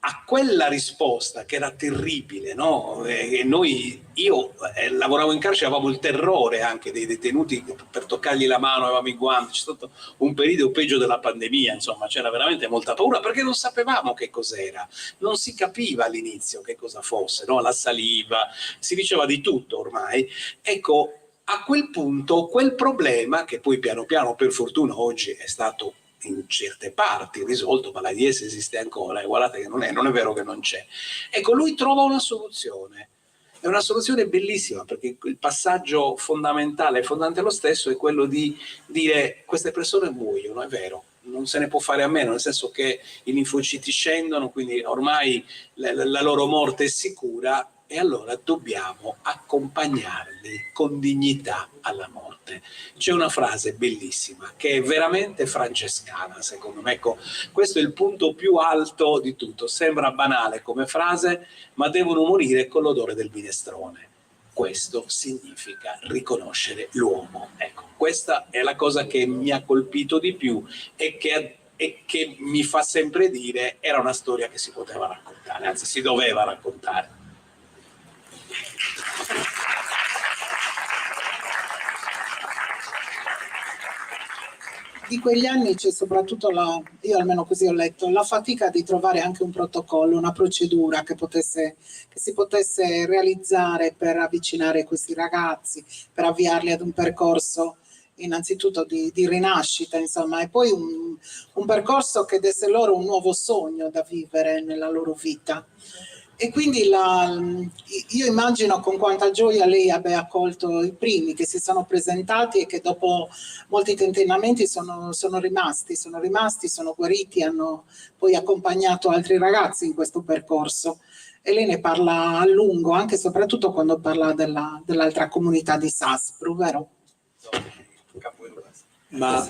a quella risposta che era terribile, no? Io lavoravo in carcere, avevamo il terrore anche dei detenuti per toccargli la mano, avevamo i guanti, c'è stato un periodo peggio della pandemia, insomma, c'era veramente molta paura perché non sapevamo che cos'era, non si capiva all'inizio che cosa fosse, no? La saliva, si diceva di tutto ormai. Ecco, a quel punto quel problema, che poi piano piano per fortuna oggi è stato in certe parti risolto, ma l'AIDS esiste ancora, e guardate che non è vero che non c'è. Ecco, lui trova una soluzione, è una soluzione bellissima, perché il passaggio fondamentale, fondante lo stesso, è quello di dire: queste persone muoiono, è vero, non se ne può fare a meno, nel senso che i linfociti scendono, quindi ormai la loro morte è sicura, e allora dobbiamo accompagnarli con dignità alla morte. C'è una frase bellissima che è veramente francescana, secondo me. Ecco, questo è il punto più alto di tutto. Sembra banale come frase, ma devono morire con l'odore del minestrone. Questo significa riconoscere l'uomo. Ecco, questa è la cosa che mi ha colpito di più e che mi fa sempre dire: era una storia che si poteva raccontare, anzi si doveva raccontare. Di quegli anni c'è soprattutto io almeno così ho letto, la fatica di trovare anche un protocollo, una procedura che si potesse realizzare per avvicinare questi ragazzi, per avviarli ad un percorso innanzitutto di rinascita, insomma, e poi un percorso che desse loro un nuovo sogno da vivere nella loro vita. E quindi io immagino con quanta gioia lei abbia accolto i primi che si sono presentati e che dopo molti tentennamenti sono rimasti, sono guariti, hanno poi accompagnato altri ragazzi in questo percorso. E lei ne parla a lungo, anche e soprattutto quando parla dell'altra comunità di Saspru, vero? Ma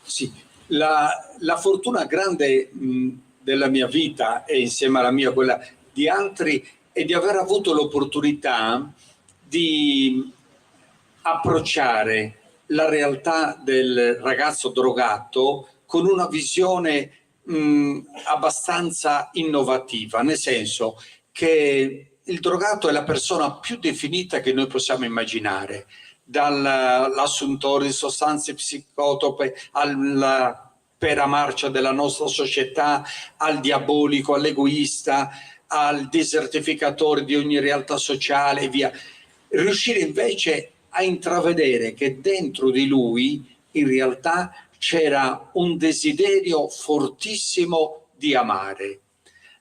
sì. La fortuna grande della mia vita, e insieme alla mia quella di altri, è di aver avuto l'opportunità di approcciare la realtà del ragazzo drogato con una visione abbastanza innovativa, nel senso che il drogato è la persona più definita che noi possiamo immaginare, dall'assuntore di sostanze psicotrope alla pera marcia della nostra società, al diabolico, all'egoista, al desertificatore di ogni realtà sociale e via. Riuscire invece a intravedere che dentro di lui in realtà c'era un desiderio fortissimo di amare.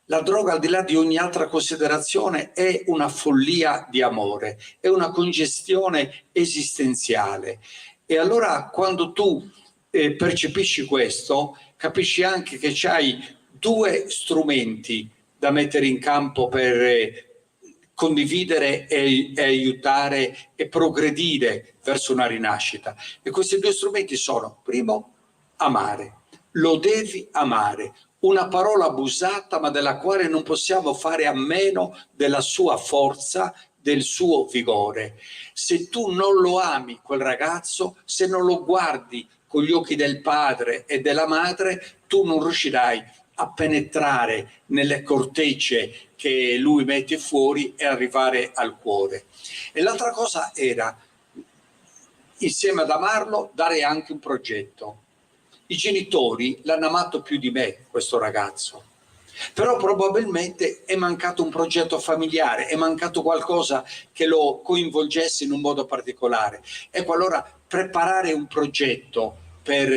La droga, al di là di ogni altra considerazione, è una follia di amore, è una congestione esistenziale. E allora quando tu percepisci questo, capisci anche che c'hai due strumenti da mettere in campo per condividere e aiutare e progredire verso una rinascita. E questi due strumenti sono: primo, amare. Lo devi amare. Una parola abusata, ma della quale non possiamo fare a meno della sua forza, del suo vigore. Se tu non lo ami quel ragazzo, se non lo guardi con gli occhi del padre e della madre, tu non riuscirai a penetrare nelle cortecce che lui mette fuori e arrivare al cuore. E l'altra cosa era, insieme ad amarlo, dare anche un progetto. I genitori l'hanno amato più di me, questo ragazzo, però probabilmente è mancato un progetto familiare, è mancato qualcosa che lo coinvolgesse in un modo particolare. Ecco, allora preparare un progetto per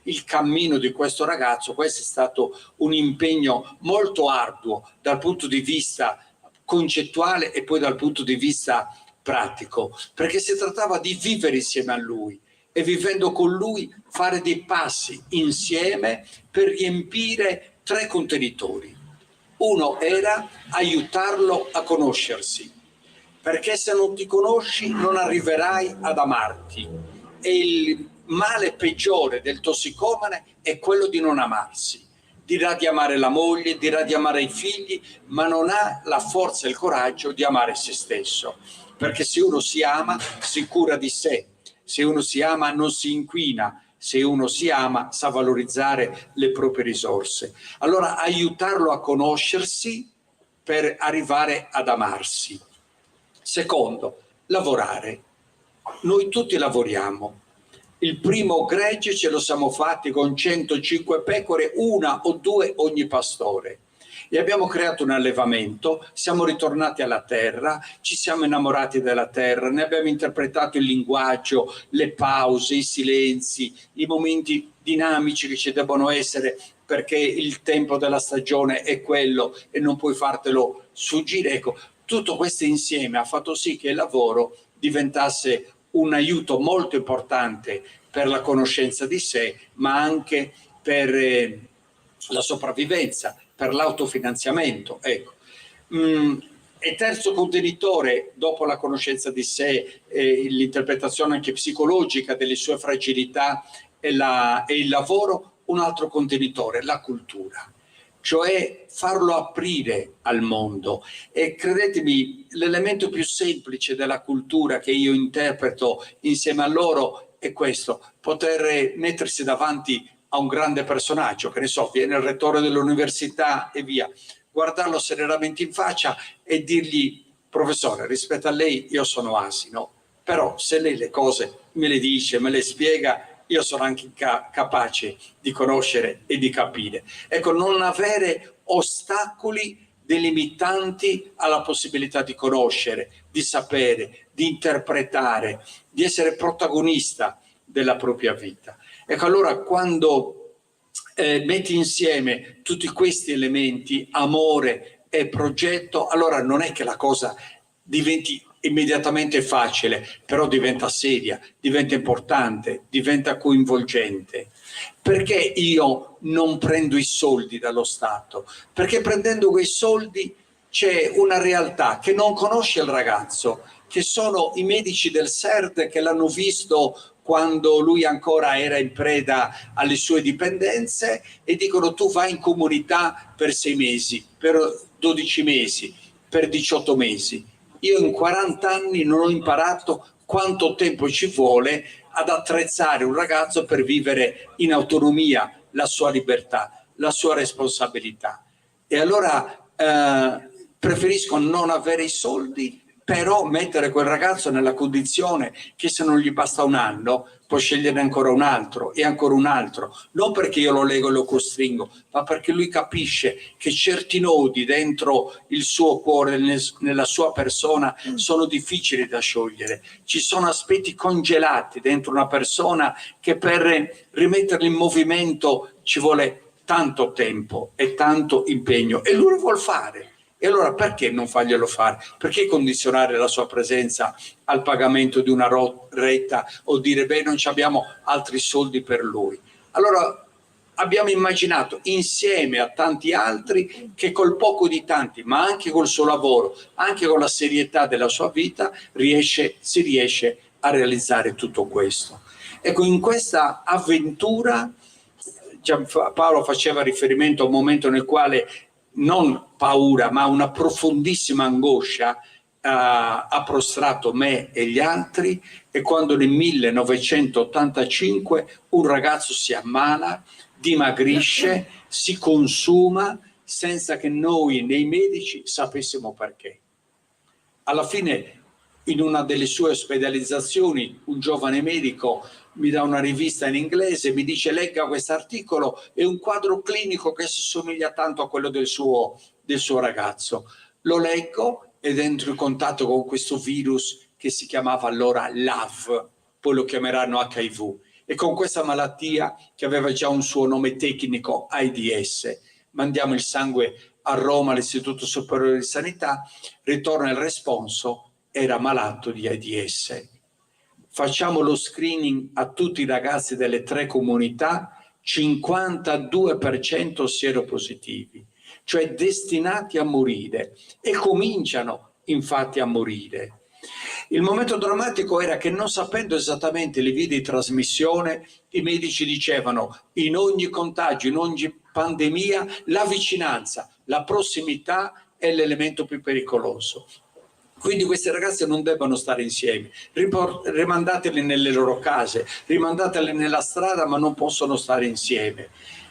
il cammino di questo ragazzo, questo è stato un impegno molto arduo dal punto di vista concettuale e poi dal punto di vista pratico, perché si trattava di vivere insieme a lui e, vivendo con lui, fare dei passi insieme per riempire 3 contenitori. Uno era aiutarlo a conoscersi, perché se non ti conosci non arriverai ad amarti, e il male peggiore del tossicomane è quello di non amarsi. Dirà di amare la moglie, dirà di amare i figli, ma non ha la forza e il coraggio di amare se stesso, perché se uno si ama si cura di sé, se uno si ama non si inquina, Se uno si ama, sa valorizzare le proprie risorse. Allora aiutarlo a conoscersi per arrivare ad amarsi. Secondo, lavorare. Noi tutti lavoriamo. Il primo gregge ce lo siamo fatti con 105 pecore, 1 o 2 ogni pastore. E abbiamo creato un allevamento, siamo ritornati alla terra, ci siamo innamorati della terra, ne abbiamo interpretato il linguaggio, le pause, i silenzi, i momenti dinamici che ci debbono essere, perché il tempo della stagione è quello e non puoi fartelo sfuggire. Ecco, tutto questo insieme ha fatto sì che il lavoro diventasse un aiuto molto importante per la conoscenza di sé, ma anche per la sopravvivenza, per l'autofinanziamento. Ecco. E terzo contenitore, dopo la conoscenza di sé, l'interpretazione anche psicologica delle sue fragilità e il lavoro, un altro contenitore, la cultura. Cioè farlo aprire al mondo. E credetemi, l'elemento più semplice della cultura che io interpreto insieme a loro è questo: poter mettersi davanti a un grande personaggio, che ne so, viene il rettore dell'università e via, guardarlo serenamente in faccia e dirgli: professore, rispetto a lei io sono asino, però se lei le cose me le dice, me le spiega, io sono anche capace di conoscere e di capire. Ecco, non avere ostacoli delimitanti alla possibilità di conoscere, di sapere, di interpretare, di essere protagonista della propria vita. Ecco, allora quando metti insieme tutti questi elementi, amore e progetto, allora non è che la cosa diventi immediatamente facile, però diventa seria, diventa importante, diventa coinvolgente. Perché io non prendo i soldi dallo Stato? Perché prendendo quei soldi c'è una realtà che non conosce il ragazzo, che sono i medici del SERT che l'hanno visto quando lui ancora era in preda alle sue dipendenze e dicono: tu vai in comunità per 6 mesi, per 12 mesi, per 18 mesi. Io in 40 anni non ho imparato quanto tempo ci vuole ad attrezzare un ragazzo per vivere in autonomia la sua libertà, la sua responsabilità. E allora preferisco non avere i soldi, però mettere quel ragazzo nella condizione che se non gli basta un anno può sceglierne ancora un altro e ancora un altro, non perché io lo leggo e lo costringo, ma perché lui capisce che certi nodi dentro il suo cuore, nella sua persona, sono difficili da sciogliere. Ci sono aspetti congelati dentro una persona che per rimetterli in movimento ci vuole tanto tempo e tanto impegno, e lui lo vuol fare. E allora perché non farglielo fare? Perché condizionare la sua presenza al pagamento di una retta o dire: beh, non abbiamo altri soldi per lui? Allora abbiamo immaginato insieme a tanti altri che col poco di tanti, ma anche col suo lavoro, anche con la serietà della sua vita, si riesce a realizzare tutto questo. Ecco, in questa avventura Paolo faceva riferimento a un momento nel quale non paura, ma una profondissima angoscia ha prostrato me e gli altri, e quando nel 1985 un ragazzo si ammala, dimagrisce, si consuma senza che noi nei medici sapessimo perché. Alla fine, in una delle sue ospedalizzazioni, un giovane medico mi dà una rivista in inglese, mi dice: legga questo articolo, è un quadro clinico che si somiglia tanto a quello del suo ragazzo. Lo leggo ed entro in contatto con questo virus che si chiamava allora LAV, poi lo chiameranno HIV, e con questa malattia che aveva già un suo nome tecnico, AIDS. Mandiamo il sangue a Roma, all'Istituto Superiore di Sanità, ritorna il responso: era malato di AIDS. Facciamo lo screening a tutti i ragazzi delle 3 comunità, 52% sieropositivi, cioè destinati a morire, e cominciano infatti a morire. Il momento drammatico era che, non sapendo esattamente le vie di trasmissione, i medici dicevano: in ogni contagio, in ogni pandemia, la vicinanza, la prossimità è l'elemento più pericoloso. Quindi queste ragazze non devono stare insieme, rimandatele nelle loro case, rimandatele nella strada, ma non possono stare insieme.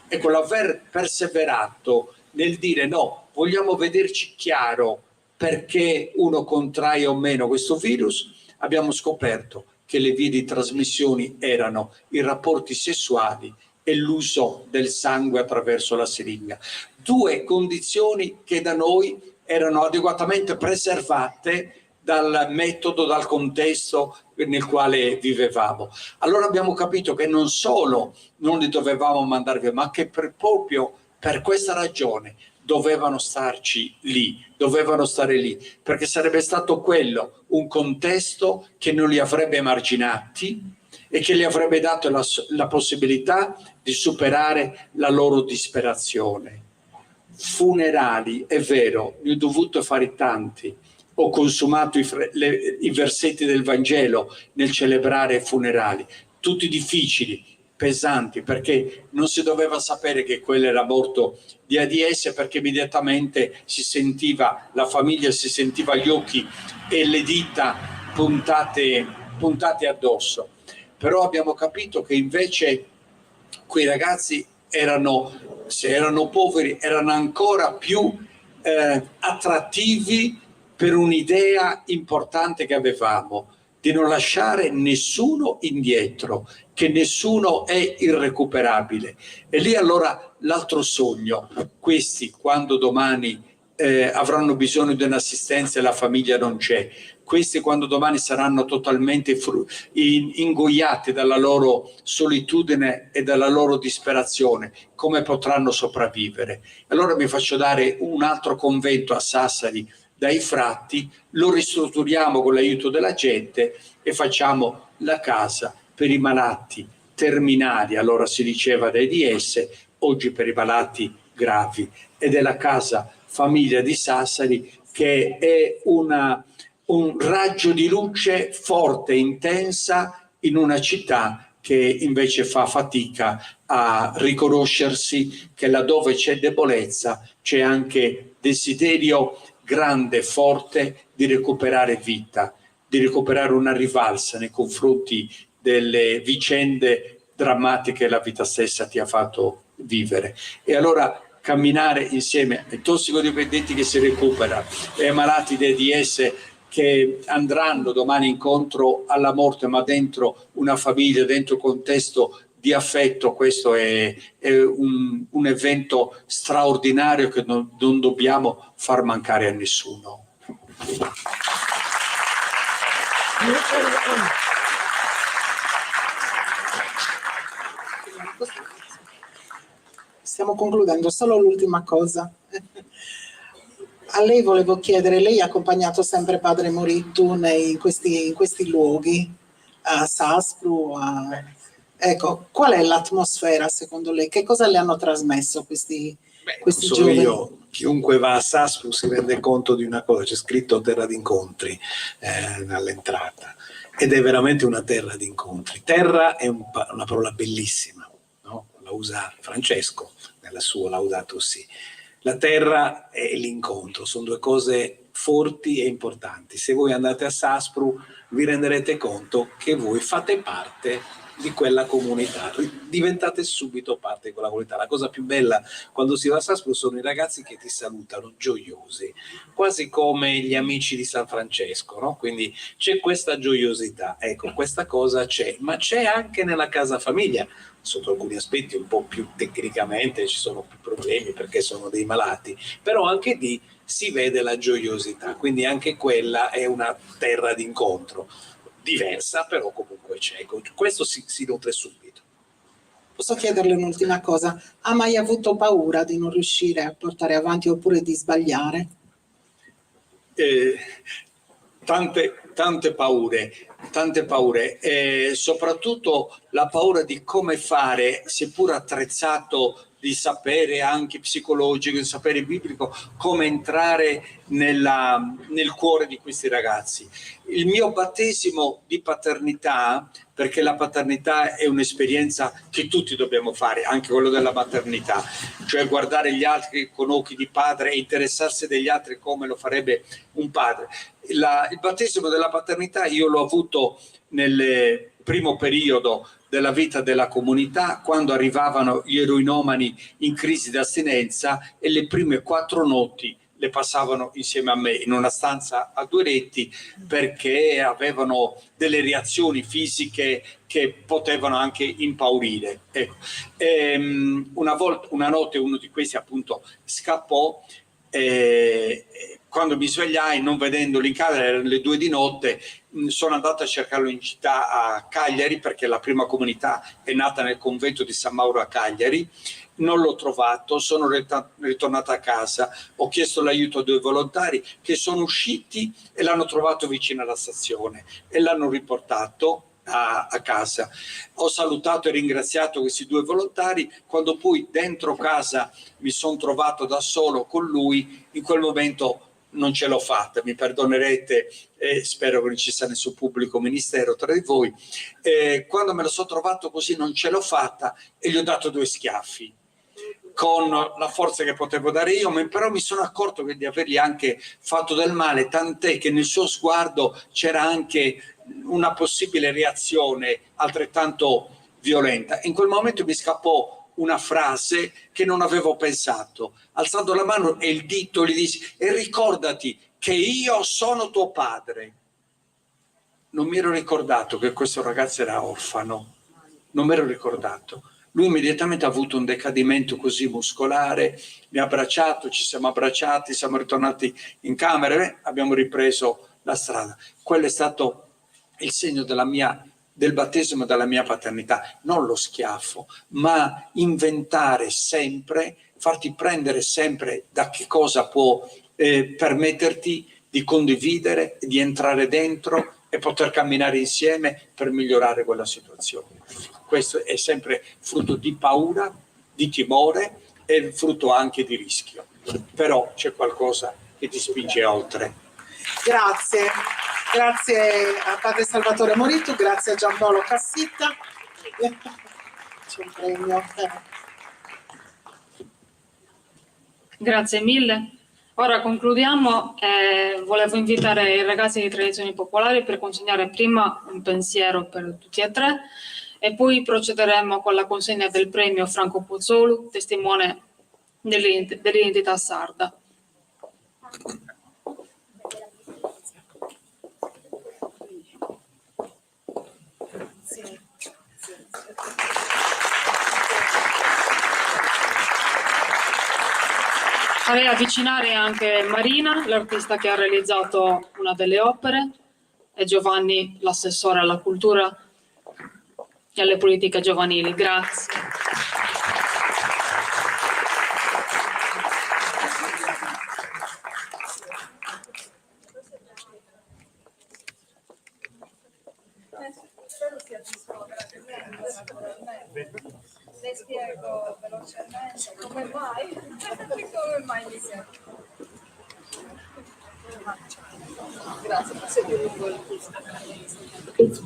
Ecco, l'aver perseverato nel dire no, vogliamo vederci chiaro perché uno contrae o meno questo virus, abbiamo scoperto che le vie di trasmissione erano i rapporti sessuali e l'uso del sangue attraverso la siringa. Due condizioni che da noi erano adeguatamente preservate dal metodo, dal contesto nel quale vivevamo. Allora abbiamo capito che non solo non li dovevamo mandare via, ma che proprio per questa ragione dovevano starci lì, dovevano stare lì, perché sarebbe stato quello un contesto che non li avrebbe emarginati e che gli avrebbe dato la possibilità di superare la loro disperazione. Funerali, è vero, ne ho dovuto fare tanti, ho consumato i versetti del Vangelo nel celebrare funerali, tutti difficili, pesanti, perché non si doveva sapere che quello era morto di AIDS, perché immediatamente si sentiva, la famiglia si sentiva gli occhi e le dita puntate addosso. Però abbiamo capito che invece quei ragazzi se erano poveri, erano ancora più attrattivi per un'idea importante che avevamo, di non lasciare nessuno indietro, che nessuno è irrecuperabile. E lì allora l'altro sogno, questi quando domani avranno bisogno di un'assistenza e la famiglia non c'è, questi quando domani saranno totalmente ingoiati dalla loro solitudine e dalla loro disperazione, come potranno sopravvivere? Allora mi faccio dare un altro convento a Sassari dai frati, lo ristrutturiamo con l'aiuto della gente e facciamo la casa per i malati terminali, allora si diceva da AIDS, oggi per i malati gravi, ed è la casa famiglia di Sassari che è un raggio di luce forte, intensa in una città che invece fa fatica a riconoscersi che laddove c'è debolezza c'è anche desiderio grande, forte di recuperare vita, di recuperare una rivalsa nei confronti delle vicende drammatiche che la vita stessa ti ha fatto vivere. E allora camminare insieme ai tossicodipendenti che si recupera e ai malati di AIDS che andranno domani incontro alla morte, ma dentro una famiglia, dentro un contesto di affetto, questo è un evento straordinario che non dobbiamo far mancare a nessuno. Stiamo concludendo, solo l'ultima cosa. A lei volevo chiedere, lei ha accompagnato sempre padre Morittu in questi luoghi, a Saspru, ecco, qual è l'atmosfera secondo lei? Che cosa le hanno trasmesso questi giovani? Io, chiunque va a Saspru si rende conto di una cosa, c'è scritto terra d'incontri all'entrata, ed è veramente una terra di incontri. Terra è una parola bellissima, no? La usa Francesco nella sua Laudato Si. La terra e l'incontro sono due cose forti e importanti. Se voi andate a Saspru vi renderete conto che voi fate parte di quella comunità, diventate subito parte di quella comunità. La cosa più bella quando si va a Saspru sono i ragazzi che ti salutano gioiosi, quasi come gli amici di San Francesco, no? Quindi c'è questa gioiosità, ecco, questa cosa c'è, ma c'è anche nella casa famiglia. Sotto alcuni aspetti un po' più tecnicamente ci sono più problemi perché sono dei malati, però anche lì si vede la gioiosità, quindi anche quella è una terra d'incontro, diversa però comunque c'è. Questo si nutre subito. Posso chiederle un'ultima cosa? Ha mai avuto paura di non riuscire a portare avanti oppure di sbagliare? Tante paure, soprattutto la paura di come fare, seppur attrezzato di sapere anche psicologico, di sapere biblico, come entrare nel cuore di questi ragazzi. Il mio battesimo di paternità, perché la paternità è un'esperienza che tutti dobbiamo fare, anche quello della maternità, cioè guardare gli altri con occhi di padre e interessarsi degli altri come lo farebbe un padre. Il battesimo della paternità io l'ho avuto nel primo periodo della vita della comunità, quando arrivavano gli eroinomani in crisi di astinenza, e le prime 4 notti le passavano insieme a me in una stanza a 2 letti, perché avevano delle reazioni fisiche che potevano anche impaurire. Ecco. Una notte uno di questi appunto scappò, quando mi svegliai, non vedendolo in casa, erano le 2 di notte, sono andato a cercarlo in città a Cagliari, perché la prima comunità è nata nel convento di San Mauro a Cagliari. Non l'ho trovato, sono ritornato a casa, ho chiesto l'aiuto a 2 volontari che sono usciti e l'hanno trovato vicino alla stazione e l'hanno riportato a casa. Ho salutato e ringraziato questi 2 volontari. Quando poi dentro casa mi sono trovato da solo con lui, in quel momento non ce l'ho fatta, mi perdonerete, spero che non ci sia nessun pubblico ministero tra di voi. Quando me lo sono trovato così non ce l'ho fatta e gli ho dato 2 schiaffi con la forza che potevo dare io, ma però mi sono accorto di avergli anche fatto del male, tant'è che nel suo sguardo c'era anche una possibile reazione altrettanto violenta. In quel momento mi scappò una frase che non avevo pensato. Alzando la mano e il dito gli dissi: e ricordati che io sono tuo padre. Non mi ero ricordato che questo ragazzo era orfano, non mi ero ricordato. Lui immediatamente ha avuto un decadimento così muscolare, mi ha abbracciato, ci siamo abbracciati, siamo ritornati in camera e abbiamo ripreso la strada. Quello è stato il segno del battesimo della mia paternità, non lo schiaffo, ma inventare sempre, farti prendere sempre da che cosa può permetterti di condividere, di entrare dentro e poter camminare insieme per migliorare quella situazione. Questo è sempre frutto di paura, di timore e frutto anche di rischio. Però c'è qualcosa che ti spinge oltre. Grazie, grazie a padre Salvatore Morittu, grazie a Giampaolo Cassitta. C'è un premio. Grazie mille. Ora concludiamo. Volevo invitare i ragazzi di Tradizioni Popolari per consegnare prima un pensiero per tutti e 3 e poi procederemo con la consegna del premio Franco Pozzolo, testimone dell'identità sarda. Farei avvicinare anche Marina, l'artista che ha realizzato una delle opere, e Giovanni, l'assessore alla cultura e alle politiche giovanili. Grazie. Le spiego velocemente come mai mi serve. Grazie, forse è più lungo il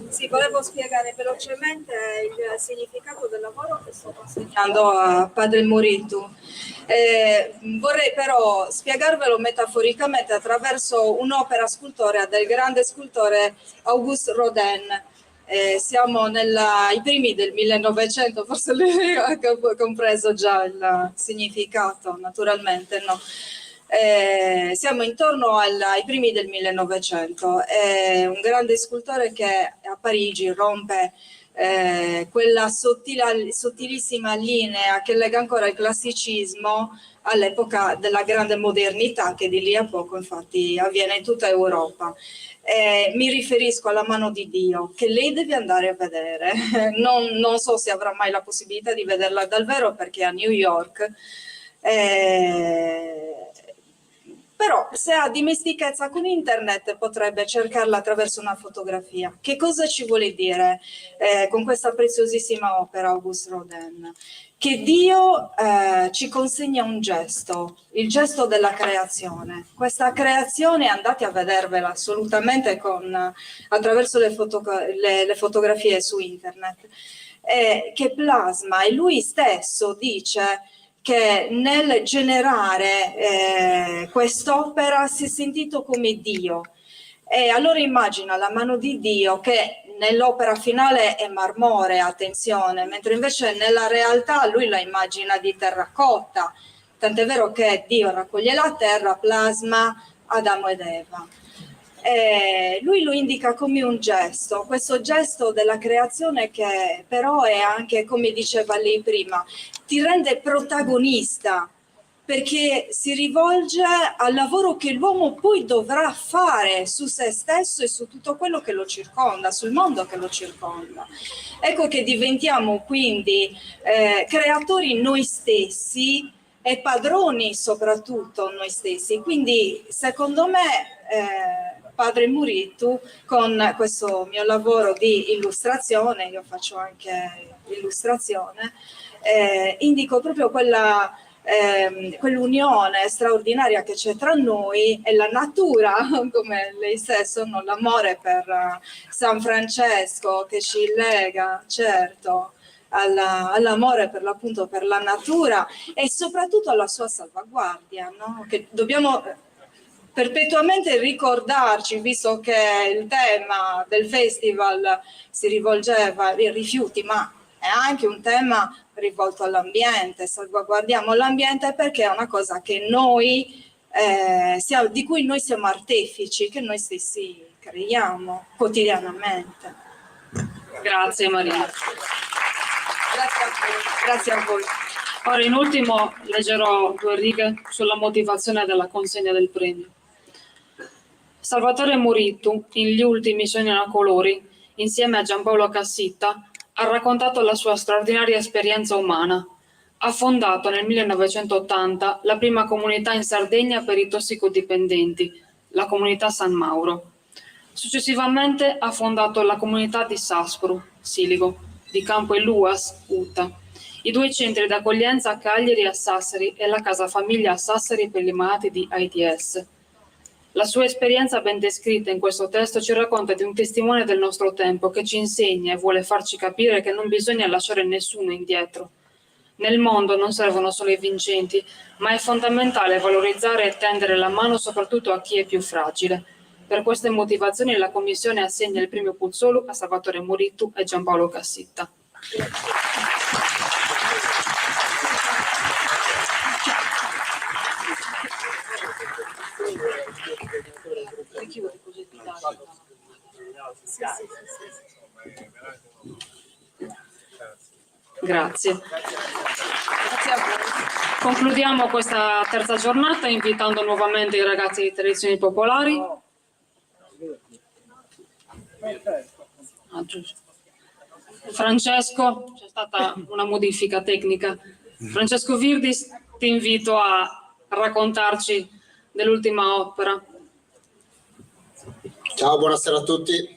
Sì, volevo spiegare velocemente il significato del lavoro che sto consegnando a padre Morittu. Vorrei però spiegarvelo metaforicamente attraverso un'opera scultorea del grande scultore Auguste Rodin. Siamo ai primi del 1900, forse lei ha compreso già il significato, naturalmente no. Siamo intorno ai primi del 1900. È un grande scultore che a Parigi rompe quella sottilissima linea che lega ancora il classicismo all'epoca della grande modernità, che di lì a poco infatti avviene in tutta Europa. Mi riferisco alla mano di Dio, che lei deve andare a vedere. Non so se avrà mai la possibilità di vederla dal vero, perché a New York. Però se ha dimestichezza con internet potrebbe cercarla attraverso una fotografia. Che cosa ci vuole dire con questa preziosissima opera Auguste Rodin? Che Dio ci consegna un gesto, il gesto della creazione. Questa creazione andate a vedervela assolutamente attraverso le fotografie su internet, che plasma, e lui stesso dice che nel generare quest'opera si è sentito come Dio. E allora immagina la mano di Dio che nell'opera finale è marmore, attenzione, mentre invece nella realtà lui la immagina di terracotta, tant'è vero che Dio raccoglie la terra, plasma Adamo ed Eva. Lui lo indica come un gesto, questo gesto della creazione che però è anche, come diceva lei prima, ti rende protagonista, perché si rivolge al lavoro che l'uomo poi dovrà fare su se stesso e su tutto quello che lo circonda, sul mondo che lo circonda. Ecco che diventiamo quindi creatori noi stessi e padroni soprattutto noi stessi. Quindi secondo me Padre Muritu, con questo mio lavoro di illustrazione, io faccio anche illustrazione, indico proprio quell'unione straordinaria che c'è tra noi e la natura, come lei stesso, no? L'amore per San Francesco che ci lega, certo, all'amore per l'appunto per la natura e soprattutto alla sua salvaguardia, no? Che dobbiamo perpetuamente ricordarci, visto che il tema del festival si rivolgeva ai rifiuti, ma è anche un tema rivolto all'ambiente. Salvaguardiamo l'ambiente perché è una cosa che noi di cui noi siamo artefici, che noi stessi creiamo quotidianamente. Grazie Maria. Grazie a voi. Ora in ultimo leggerò 2 righe sulla motivazione della consegna del premio. Salvatore Muritu, in Gli ultimi sogni a colori, insieme a Giampaolo Cassitta, ha raccontato la sua straordinaria esperienza umana. Ha fondato nel 1980 la prima comunità in Sardegna per i tossicodipendenti, la comunità San Mauro. Successivamente ha fondato la comunità di Saspru, Siligo, di Campo Eluas, Uta, i 2 centri d'accoglienza a Cagliari e a Sassari e la casa famiglia a Sassari per gli malati di AIDS. La sua esperienza ben descritta in questo testo ci racconta di un testimone del nostro tempo che ci insegna e vuole farci capire che non bisogna lasciare nessuno indietro. Nel mondo non servono solo i vincenti, ma è fondamentale valorizzare e tendere la mano soprattutto a chi è più fragile. Per queste motivazioni la Commissione assegna il premio Puzzolo a Salvatore Muritu e Giampaolo Cassitta. Grazie. Concludiamo questa terza giornata invitando nuovamente i ragazzi di Tradizioni Popolari. Francesco, c'è stata una modifica tecnica. Francesco Virdis, ti invito a raccontarci dell'ultima opera. Ciao, buonasera a tutti.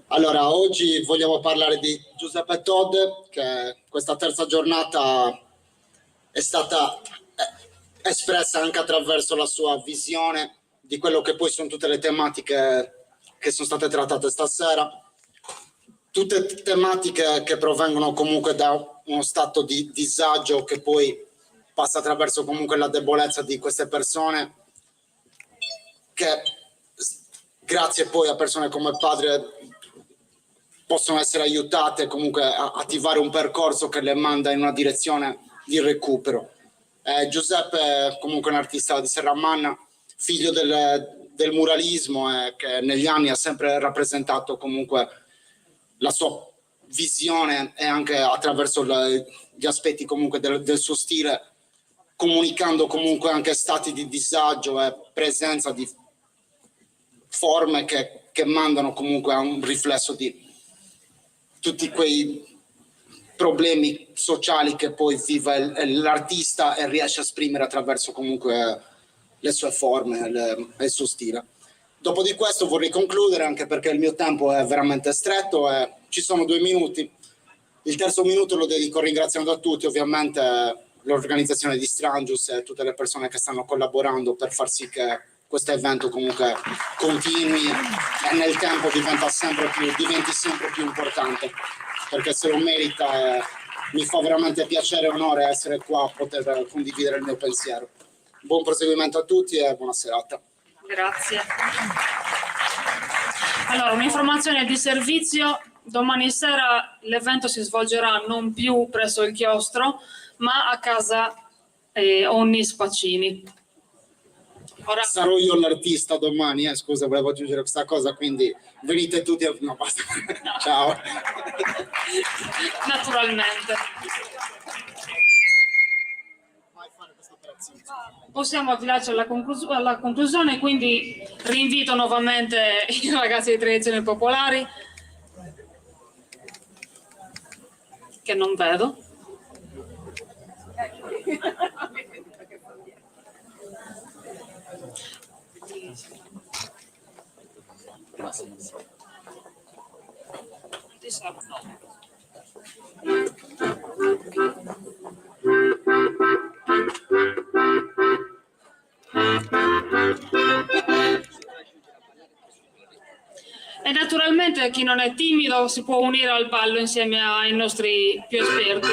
Allora, oggi vogliamo parlare di Giuseppe Todd, che questa terza giornata è stata espressa anche attraverso la sua visione di quello che poi sono tutte le tematiche che sono state trattate stasera. Tutte tematiche che provengono comunque da uno stato di disagio che poi passa attraverso comunque la debolezza di queste persone, che grazie poi a persone come il padre possono essere aiutate comunque a attivare un percorso che le manda in una direzione di recupero. Giuseppe è comunque un artista di Serramanna, figlio del muralismo, che negli anni ha sempre rappresentato comunque la sua visione e anche attraverso gli aspetti comunque del suo stile, comunicando comunque anche stati di disagio e presenza di forme che mandano comunque a un riflesso di tutti quei problemi sociali che poi vive l'artista e riesce a esprimere attraverso comunque le sue forme e il suo stile. Dopo di questo vorrei concludere, anche perché il mio tempo è veramente stretto e ci sono 2 minuti. Il terzo minuto lo dedico ringraziando a tutti, ovviamente l'organizzazione di Strangius e tutte le persone che stanno collaborando per far sì che questo evento comunque continui e nel tempo diventi sempre più importante, perché se lo merita e mi fa veramente piacere e onore essere qua a poter condividere il mio pensiero. Buon proseguimento a tutti e buona serata. Grazie. Allora, un'informazione di servizio: domani sera l'evento si svolgerà non più presso il chiostro, ma a casa Onni Spaccini. Ora... Sarò io l'artista domani, scusa, volevo aggiungere questa cosa, quindi venite tutti a... No, basta. Ciao. Naturalmente. Possiamo avviarci alla conclusione, quindi rinvito nuovamente i ragazzi di Tradizioni Popolari, che non vedo. E naturalmente chi non è timido si può unire al ballo insieme ai nostri più esperti.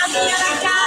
A minha